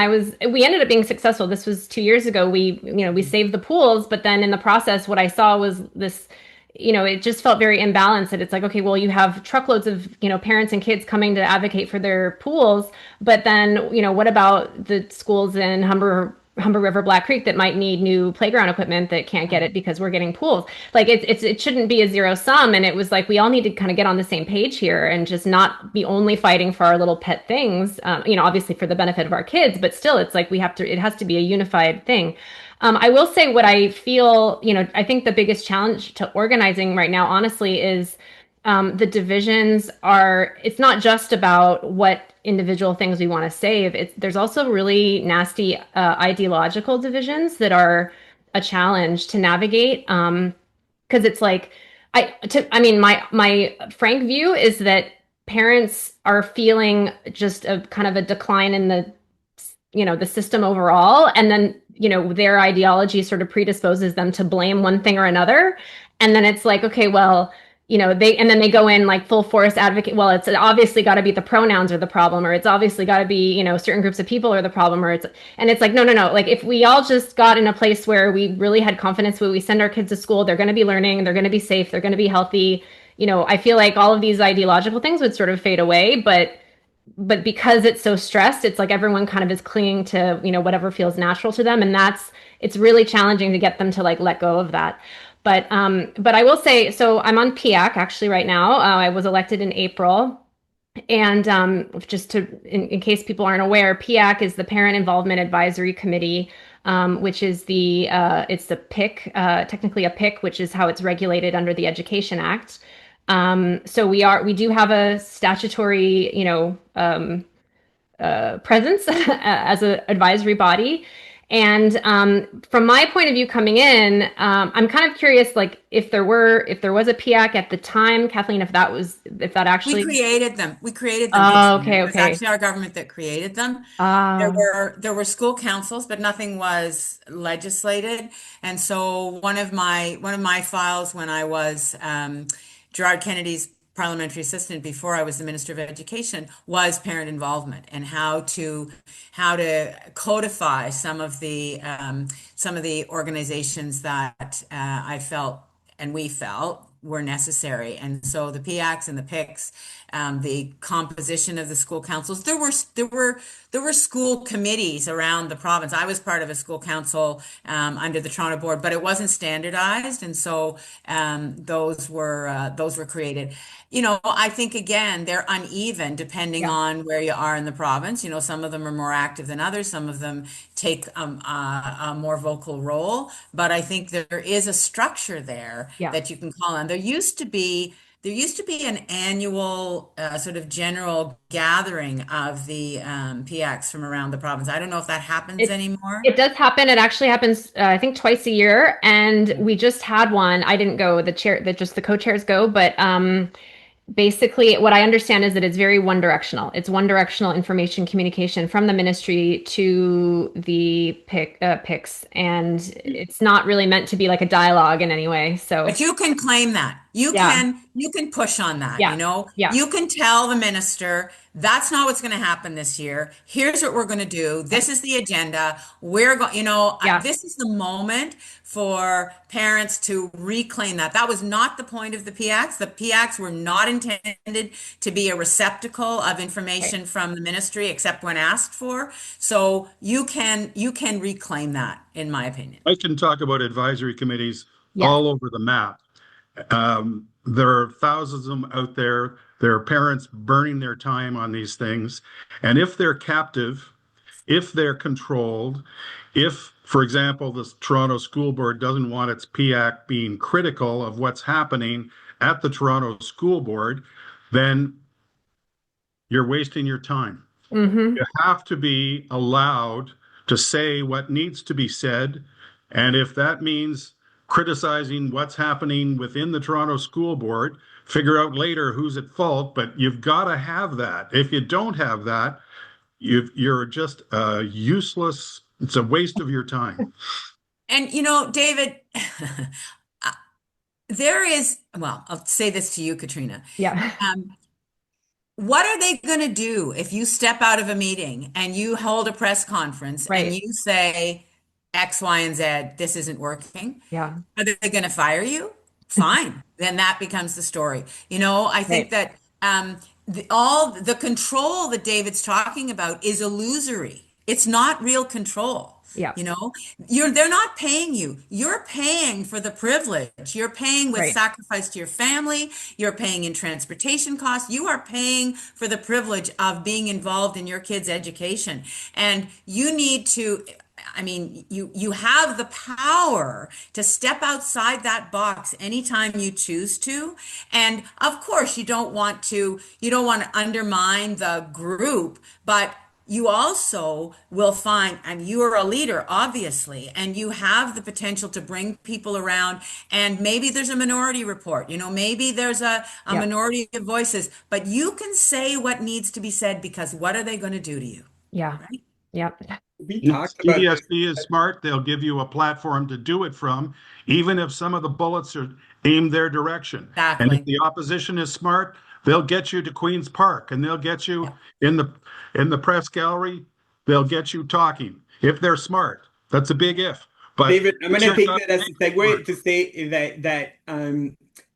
we ended up being successful. This was 2 years ago. We saved the pools, but then in the process, what I saw was this, it just felt very imbalanced. That it's like, okay, well, you have truckloads of parents and kids coming to advocate for their pools, but then what about the schools in Humber River, Black Creek that might need new playground equipment that can't get it because we're getting pools? Like it shouldn't be a zero sum. And it was like, we all need to kind of get on the same page here and just not be only fighting for our little pet things, obviously for the benefit of our kids, but still it's like it has to be a unified thing. I will say what I feel, I think the biggest challenge to organizing right now, honestly, is the divisions it's not just about what individual things we want to save. There's also really nasty ideological divisions that are a challenge to navigate. Because it's like, my frank view is that parents are feeling just a kind of a decline in the system overall. And then, their ideology sort of predisposes them to blame one thing or another. And then it's like, okay, well, then they go in like full force advocate. Well, it's obviously got to be the pronouns are the problem, or it's obviously got to be, certain groups of people are the problem, and it's like, no. Like if we all just got in a place where we really had confidence when we send our kids to school, they're going to be learning, they're going to be safe, they're going to be healthy. I feel like all of these ideological things would sort of fade away, but because it's so stressed, it's like everyone kind of is clinging to, whatever feels natural to them. And it's really challenging to get them to like let go of that. But I will say, so I'm on PIAC actually right now. I was elected in April. And just in case people aren't aware, PIAC is the Parent Involvement Advisory Committee, which is it's the PIC, technically a PIC, which is how it's regulated under the Education Act. So we do have a statutory, presence as an advisory body. And from my point of view coming in, I'm kind of curious, like if there was a PIAC at the time, Kathleen, if that We actually. created them. We created them, Oh, Katrina. okay, It was okay. actually our government that created them. Ah, There were school councils, but nothing was legislated. And so one of my files when I was Gerard Kennedy's parliamentary assistant before I was the Minister of Education was parent involvement and how to codify some of the organizations that I felt and we felt were necessary. And so the PIACs and the PICs, the composition of the school councils, there were school committees around the province. I was part of a school council under the Toronto board, but it wasn't standardized, and so those were created. You know, I think again they're uneven depending yeah. on where you are in the province. You know, some of them are more active than others. Some of them take a more vocal role, but I think there is a structure there Yeah. that you can call on. There used to be an annual sort of general gathering of the PX from around the province. I don't know if that happens anymore. It does happen. It actually happens, I think, twice a year. And we just had one. I didn't go. Just the co-chairs go. But basically, what I understand is that it's very one directional. It's one directional information communication from the ministry to the PICs, and it's not really meant to be like a dialogue in any way. So, But you can claim that. yeah, You can push on that, yeah, you know. yeah, You can tell the minister that's not what's going to happen this year. Here's what we're going to do. This is the agenda. We're going, you know, yeah. this is the moment for parents to reclaim that. That was not the point of the PACs. The PACs were not intended to be a receptacle of information from the ministry except when asked for. So you can reclaim that, in my opinion. I can talk about advisory committees Yes. all over the map. There are thousands of them out there. There are parents burning their time on these things. And if they're captive, if they're controlled, if, for example, the Toronto School Board doesn't want its PIAC being critical of what's happening at the Toronto School Board, then you're wasting your time. Mm-hmm. You have to be allowed to say what needs to be said. And if that means criticizing what's happening within the Toronto School Board, figure out later who's at fault, but you've got to have that. If you don't have that, you're just useless. It's a waste of your time. And you know, David, there is, well, I'll say this to you, Katrina. Yeah. What are they going to do if you step out of a meeting and you hold a press conference and Right. you say X, Y, and Z, this isn't working? Yeah. Are they going to fire you? Fine. Then that becomes the story. You know, I think Right. that all the control that David's talking about is illusory. It's not real control. Yeah. You know, they're not paying you. You're paying for the privilege. You're paying with Right. sacrifice to your family. You're paying in transportation costs. You are paying for the privilege of being involved in your kids' education. And you need to, I mean, you have the power to step outside that box anytime you choose to. And of course, you don't want to undermine the group, but you also will find, and you are a leader, obviously, and you have the potential to bring people around. And maybe there's a minority report, you know, maybe there's a Yeah. minority of voices, but you can say what needs to be said because what are they going to do to you? Yeah. Right? Yeah. We If talked about this. TDSB is smart, they'll give you a platform to do it from, even if some of the bullets are aimed their direction. And if Exactly. the opposition is smart, they'll get you to Queen's Park and they'll get you in the press gallery. They'll get you talking if they're smart. That's a big if. But David, I'm going to take not that as a segue to say that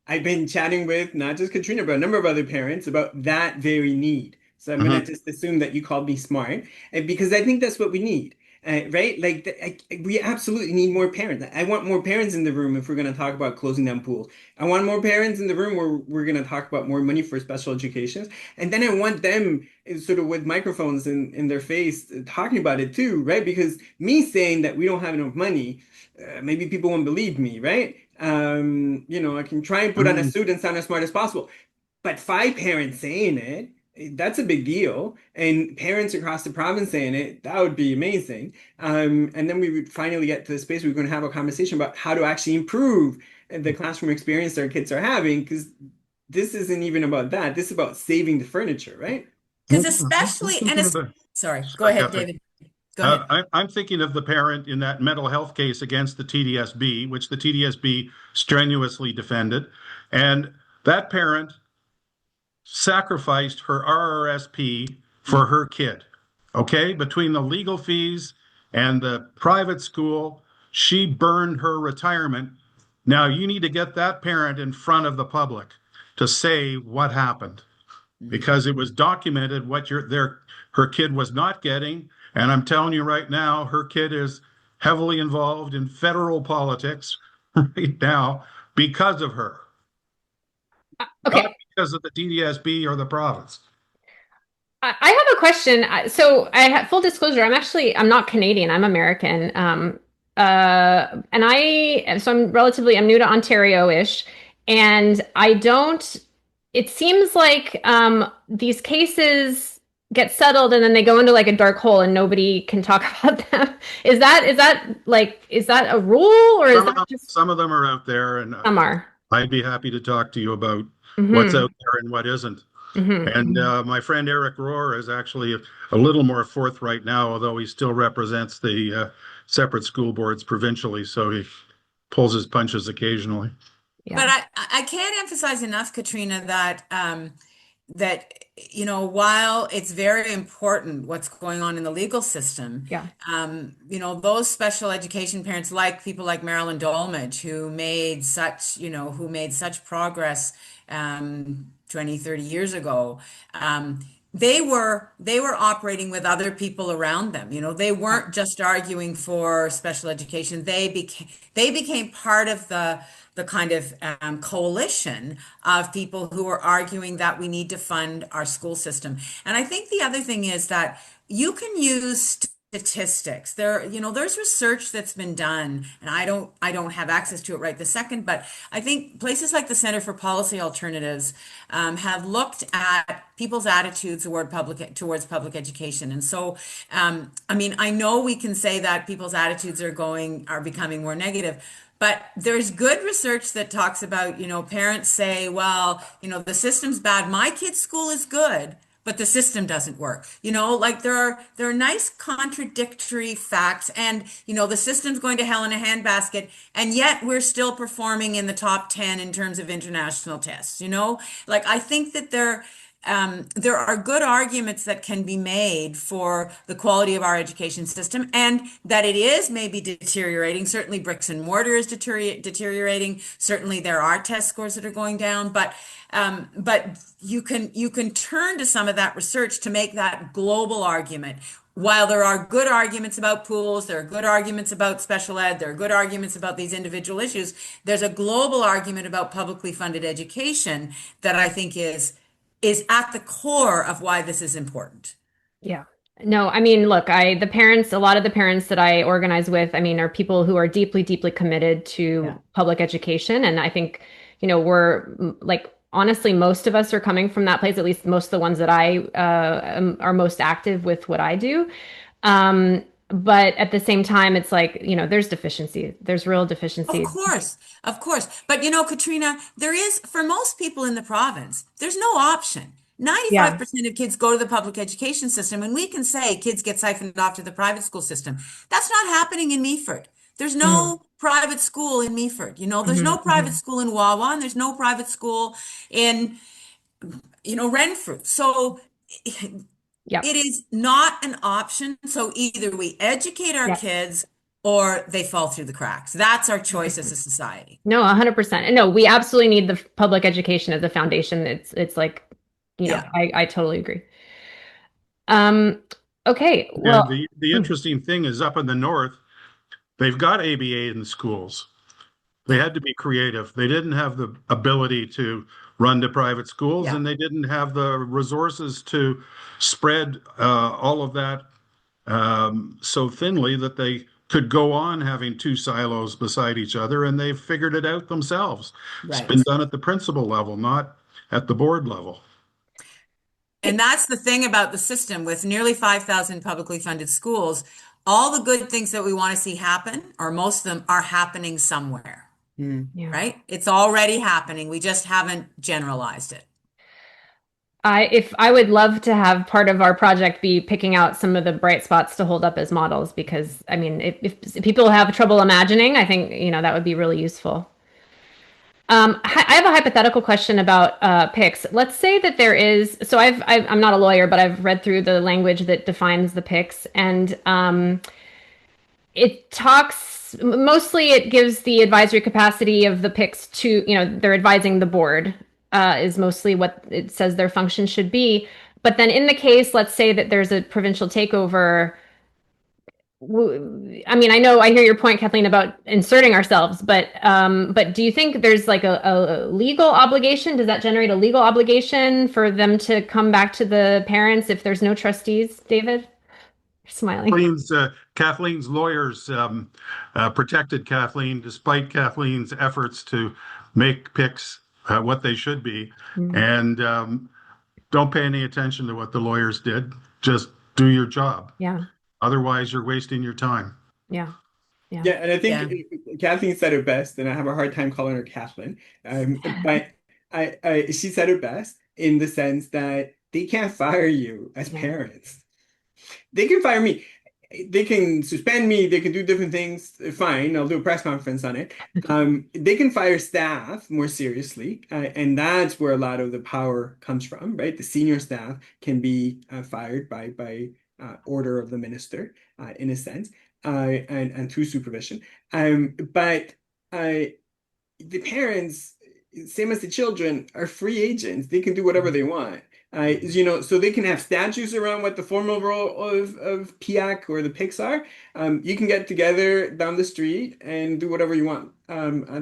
I've been chatting with not just Katrina, but a number of other parents about that very need. So I'm going to just assume that you called me smart, and because I think that's what we need, right? Like we absolutely need more parents. I want more parents in the room if we're going to talk about closing down pools. I want more parents in the room where we're going to talk about more money for special education, and then I want them sort of with microphones in their face talking about it too, right? Because me saying that we don't have enough money, maybe people won't believe me, right? You know, I can try and put on a suit and sound as smart as possible, but 5 parents saying it, that's a big deal. And parents across the province saying it, that would be amazing. And then we would finally get to the space where we're going to have a conversation about how to actually improve the classroom experience our kids are having, because this isn't even about that. This is about saving the furniture, right? Because especially, sorry, go ahead, David. Go ahead. I'm thinking of the parent in that mental health case against the TDSB, which the TDSB strenuously defended. And that parent sacrificed her RRSP for her kid. Okay? Between the legal fees and the private school, she burned her retirement. Now you need to get that parent in front of the public to say what happened, because it was documented what her kid was not getting. And I'm telling you right now, her kid is heavily involved in federal politics right now because of her. Okay. Not because of the TDSB or the province. I have a question. So I have full disclosure. I'm not Canadian. I'm American. And I'm new to Ontario-ish, and it seems like these cases get settled and then they go into like a dark hole and nobody can talk about them. Is that a rule, or is that just Some of them are out there, and some are? I'd be happy to talk to you about what's out there and what isn't. And my friend Eric Rohr is actually a little more forthright now, although he still represents the separate school boards provincially, so he pulls his punches occasionally. Yeah. But I can't emphasize enough, Katrina, that while it's very important what's going on in the legal system, Yeah. Those special education parents, like people like Marilyn Dolmage, who made such progress 20, 30 years ago, they were operating with other people around them. They weren't just arguing for special education. They became part of the kind of coalition of people who are arguing that we need to fund our school system. And I think the other thing is that you can use statistics. There's research that's been done, and I don't have access to it right this second, but I think places like the Center for Policy Alternatives have looked at people's attitudes towards public education. And so, I know we can say that people's attitudes are becoming more negative, but there's good research that talks about, parents say, well, the system's bad. My kid's school is good, but the system doesn't work. There are nice contradictory facts, and the system's going to hell in a handbasket, and yet we're still performing in the top 10 in terms of international tests. I think that there are good arguments that can be made for the quality of our education system, and that it is maybe deteriorating. Certainly bricks and mortar is deteriorating. Certainly there are test scores that are going down, but you can turn to some of that research to make that global argument. While there are good arguments about pools, there are good arguments about special ed, there are good arguments about these individual issues, there's a global argument about publicly funded education that I think is at the core of why this is important. Yeah. No, look, a lot of the parents that I organize with, are people who are deeply, deeply committed to public education. And I think, we're honestly, most of us are coming from that place, at least most of the ones that I are most active with what I do. But at the same time, it's there's deficiencies. There's real deficiencies. Of course. But Katrina, there is, for most people in the province, there's no option. 95% of kids go to the public education system, and we can say kids get siphoned off to the private school system. That's not happening in Meaford. There's no private school in Meaford. There's no private school in Wawa, and there's no private school in, Renfrew. So it is not an option. So either we educate our kids or they fall through the cracks. That's our choice as a society. No, 100%. And no, we absolutely need the public education as a foundation. It's I totally agree. Okay. Well, the interesting thing is, up in the north, they've got ABA in the schools. They had to be creative. They didn't have the ability to run to private schools, and they didn't have the resources to spread all of that so thinly that they could go on having two silos beside each other, and they've figured it out themselves. Right. It's been done at the principal level, not at the board level. And that's the thing about the system with nearly 5,000 publicly funded schools. All the good things that we want to see happen, or most of them, are happening somewhere, Yeah. right? It's already happening. We just haven't generalized it. I would love to have part of our project be picking out some of the bright spots to hold up as models, because I mean, if people have trouble imagining, I think, that would be really useful. I have a hypothetical question about PICs. Let's say that there is, so I'm not a lawyer, but I've read through the language that defines the PICs, and it talks, mostly it gives the advisory capacity of the PICs to, they're advising the board, is mostly what it says their function should be. But then in the case, let's say that there's a provincial takeover. I mean, I hear your point, Kathleen, about inserting ourselves, but do you think there's like a legal obligation? Does that generate a legal obligation for them to come back to the parents if there's no trustees, David? You're smiling. Kathleen's lawyers protected Kathleen despite Kathleen's efforts to make PICs what they should be. And don't pay any attention to what the lawyers did. Just do your job. Yeah. Otherwise, you're wasting your time. Yeah. Yeah, and I think Kathleen said it best, and I have a hard time calling her Kathleen. But she said it best in the sense that they can't fire you as parents. They can fire me. They can suspend me. They can do different things. Fine, I'll do a press conference on it. They can fire staff more seriously, and that's where a lot of the power comes from, right? The senior staff can be fired by order of the minister, in a sense, and through supervision. But the parents, same as the children, are free agents. They can do whatever they want. So they can have statutes around what the formal role of PIAC or the PICs are. You can get together down the street and do whatever you want,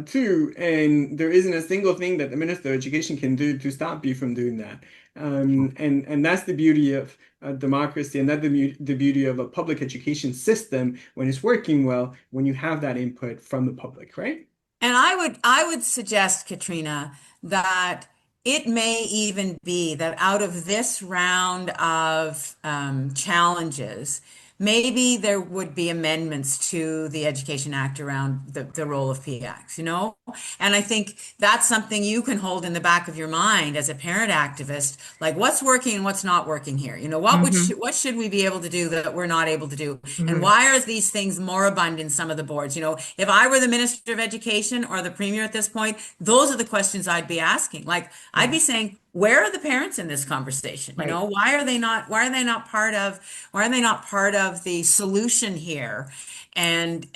too. And there isn't a single thing that the Minister of Education can do to stop you from doing that. And that's the beauty of democracy, and that's the beauty of a public education system when it's working well, when you have that input from the public, right? And I would suggest, Katrina, that it may even be that out of this round of challenges, maybe there would be amendments to the Education Act around the role of PIACs, And I think that's something you can hold in the back of your mind as a parent activist, like what's working and what's not working here. What should we be able to do that we're not able to do? And why are these things moribund in some of the boards? If I were the Minister of Education or the Premier at this point, those are the questions I'd be asking. Like, I'd be saying, where are the parents in this conversation? Right. Why are they not part of the solution here? And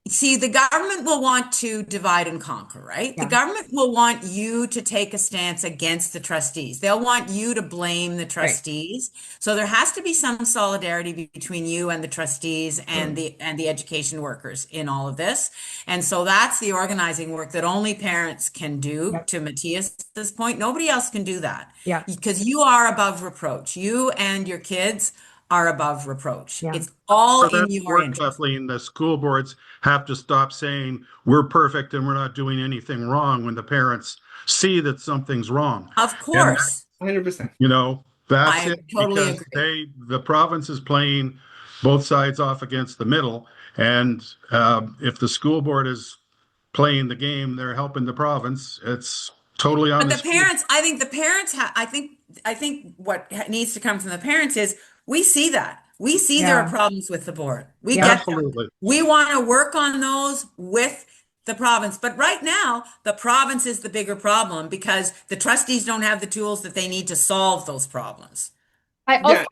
see, the government will want to divide and conquer, right? Yeah. The government will want you to take a stance against the trustees. They'll want you to blame the trustees. Right. So there has to be some solidarity between you and the trustees and the education workers in all of this. And so that's the organizing work that only parents can do. Yep. To Matias's point, nobody else can do that. Yeah. Because you are above reproach. You and your kids are above reproach. Yeah. It's all in your interest. Kathleen, the school boards have to stop saying we're perfect and we're not doing anything wrong when the parents see that something's wrong. Of course. 100%. That's I it. totally Because agree. the province is playing both sides off against the middle. And if the school board is playing the game, they're helping the province. It's totally on But the parents, I think the parents, I think what needs to come from the parents is, we see that. We see there are problems with the board. We get them. We want to work on those with the province. But right now, the province is the bigger problem because the trustees don't have the tools that they need to solve those problems. I also...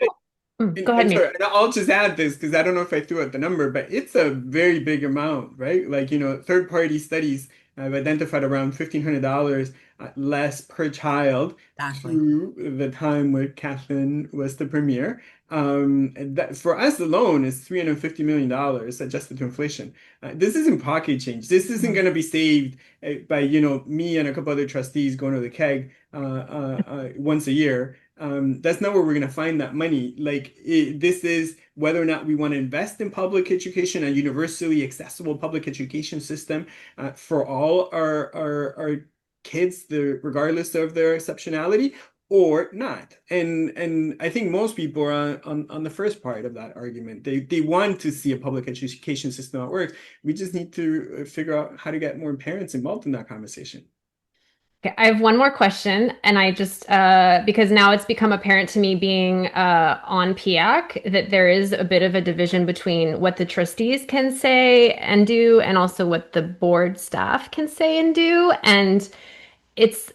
Go ahead, sorry, I'll just add this because I don't know if I threw out the number, but it's a very big amount, right? Like, third-party studies have identified around $1,500 less per child through the time when Kathleen was the premier. That for us alone is $350 million adjusted to inflation. This isn't pocket change. This isn't going to be saved by me and a couple other trustees going to the keg once a year. That's not where we're going to find that money. This is whether or not we want to invest in public education, a universally accessible public education system for all our kids, regardless of their exceptionality, or not. And I think most people are on the first part of that argument. They want to see a public education system that works. We just need to figure out how to get more parents involved in that conversation. Okay, I have one more question, and I just because now it's become apparent to me being on PIAC that there is a bit of a division between what the trustees can say and do, and also what the board staff can say and do. And it's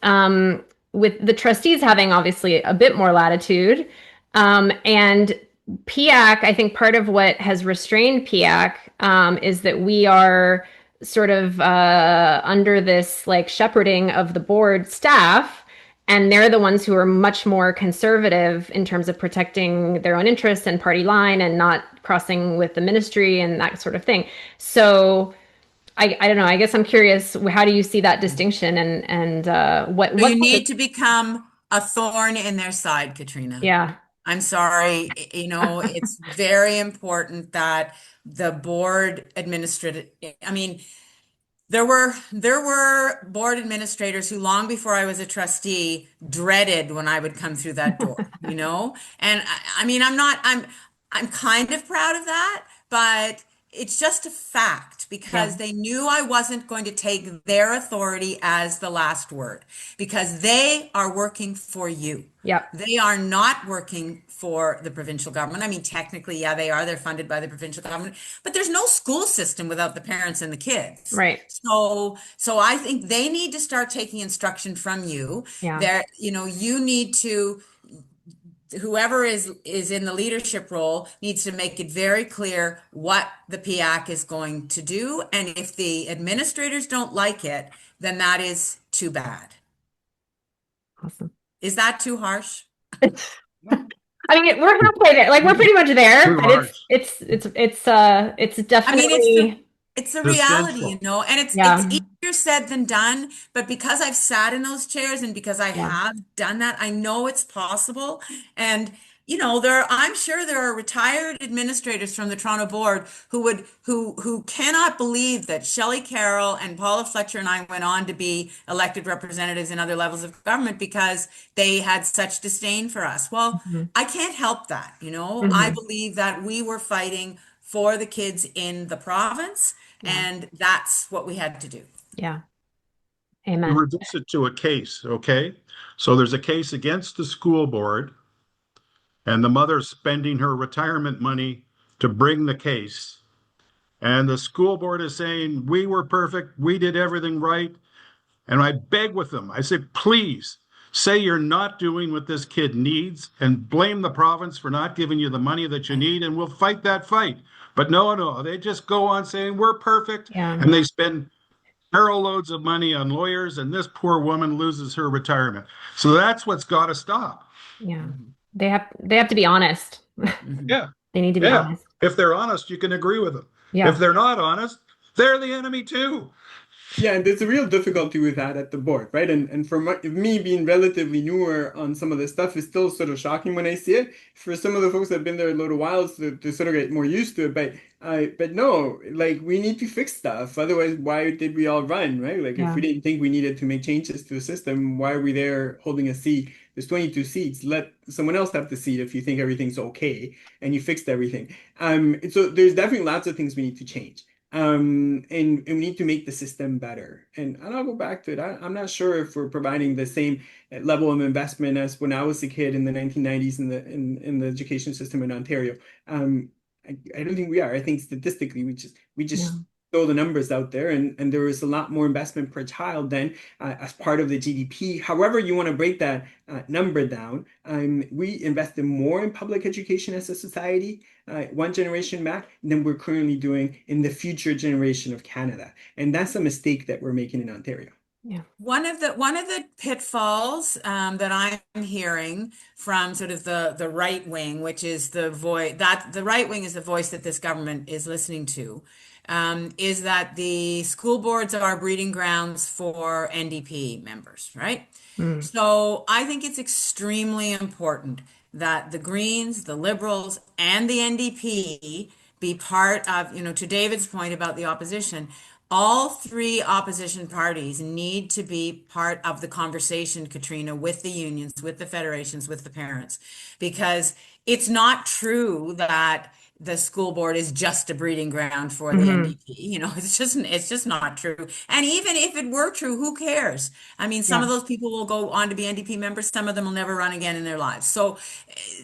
with the trustees having obviously a bit more latitude, and PIAC, I think part of what has restrained PIAC is that we are sort of under this like shepherding of the board staff, and they're the ones who are much more conservative in terms of protecting their own interests and party line and not crossing with the ministry and that sort of thing. So I don't know. I guess I'm curious. How do you see that distinction, and what You need to become a thorn in their side, Katrina. Yeah. I'm sorry, it's very important that the board administrator, I mean, there were board administrators who long before I was a trustee dreaded when I would come through that door, And I mean, I'm kind of proud of that, but it's just a fact because they knew I wasn't going to take their authority as the last word because they are working for you. Yep. They are not working for the provincial government. I mean, technically, yeah, they are. They're funded by the provincial government, but there's no school system without the parents and the kids. Right. So I think they need to start taking instruction from you. Yeah. There, you need to, whoever is in the leadership role needs to make it very clear what the PIAC is going to do. And if the administrators don't like it, then that is too bad. Awesome. Is that too harsh? I mean, we're halfway there. Like we're pretty much there, Too but harsh. it's definitely. I mean, it's a reality, Essential. and it's easier said than done. But because I've sat in those chairs and because I have done that, I know it's possible. And I'm sure there are retired administrators from the Toronto board who cannot believe that Shelley Carroll and Paula Fletcher and I went on to be elected representatives in other levels of government because they had such disdain for us. Well, I can't help that. I believe that we were fighting for the kids in the province, and that's what we had to do. Yeah. To Amen. reduce it to a case, okay? So there's a case against the school board, and the mother's spending her retirement money to bring the case. And the school board is saying, we were perfect, we did everything right. And I beg with them, I say, please say you're not doing what this kid needs and blame the province for not giving you the money that you need, and we'll fight that fight. But no, they just go on saying we're perfect, and they spend barrel loads of money on lawyers, and this poor woman loses her retirement. So that's what's got to stop. Yeah. They have to be honest. Yeah. They need to be honest. If they're honest, you can agree with them. Yeah. If they're not honest, they're the enemy too. Yeah, and there's a real difficulty with that at the board, right? And for me being relatively newer on some of this stuff is still sort of shocking when I see it. For some of the folks that have been there a little while, to sort of get more used to it. But no, like we need to fix stuff. Otherwise, why did we all run, right? Like if we didn't think we needed to make changes to the system, why are we there holding a seat? There's 22 seats. Let someone else have the seat if you think everything's okay and you fixed everything. So there's definitely lots of things we need to change. And we need to make the system better. And I'll go back to it. I'm not sure if we're providing the same level of investment as when I was a kid in the 1990s in the education system in Ontario. I don't think we are. I think statistically we just throw the numbers out there, and there was a lot more investment per child then as part of the GDP. However you want to break that number down, we invested more in public education as a society one generation back than we're currently doing in the future generation of Canada. And that's a mistake that we're making in Ontario. Yeah. One of the pitfalls that I'm hearing from sort of the right wing, which is the voice that the right wing is the voice that this government is listening to, is that the school boards are breeding grounds for NDP members, right? So I think it's extremely important that the Greens, the Liberals, and the NDP be part of, to David's point about the opposition, all three opposition parties need to be part of the conversation, Katrina, with the unions, with the federations, with the parents, because it's not true that the school board is just a breeding ground for the Hmm. NDP. It's just not true. And even if it were true, who cares? I mean, some Yeah. of those people will go on to be NDP members, some of them will never run again in their lives. So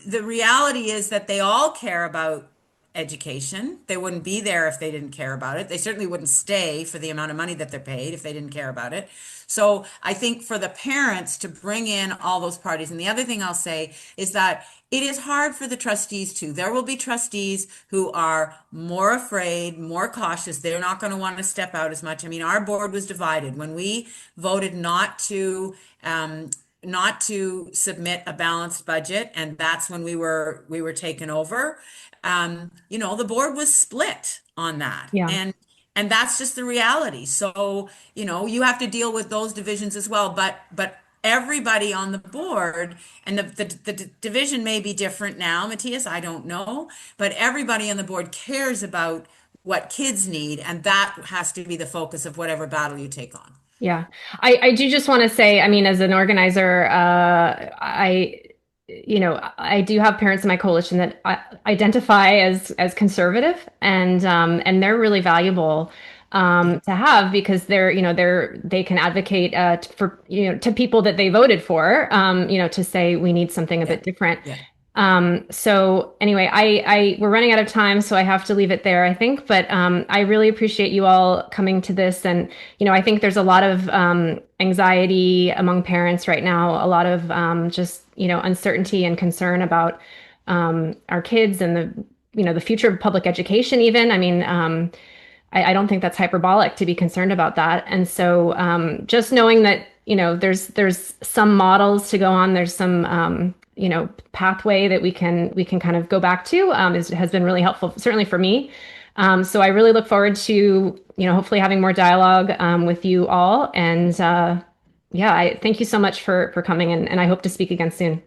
the reality is that they all care about education. They wouldn't be there if they didn't care about it. They certainly wouldn't stay for the amount of money that they're paid if they didn't care about it. So I think for the parents to bring in all those parties, and the other thing I'll say is that it is hard for the trustees too. There will be trustees who are more afraid, more cautious. They're not going to want to step out as much. I mean, our board was divided when we voted not to submit a balanced budget, and that's when we were taken over. The board was split on that. Yeah. And that's just the reality. So, you have to deal with those divisions as well. But everybody on the board, and the division may be different now, Matias, I don't know, but everybody on the board cares about what kids need, and that has to be the focus of whatever battle you take on. Yeah. I do just want to say, I mean, as an organizer, I do have parents in my coalition that identify as conservative, and they're really valuable to have because they can advocate for to people that they voted for, to say we need something a Yeah. bit different. Yeah. So anyway, we're running out of time, so I have to leave it there, I think. But I really appreciate you all coming to this, and I think there's a lot of anxiety among parents right now, a lot of just uncertainty and concern about our kids and the future of public education. Even, I mean, I don't think that's hyperbolic to be concerned about that. And so just knowing that there's some models to go on, there's some pathway that we can kind of go back to has been really helpful, certainly for me. So I really look forward to hopefully having more dialogue with you all. And I thank you so much for coming, and I hope to speak again soon.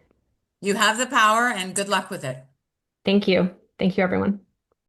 You have the power, and good luck with it. Thank you. Thank you, everyone.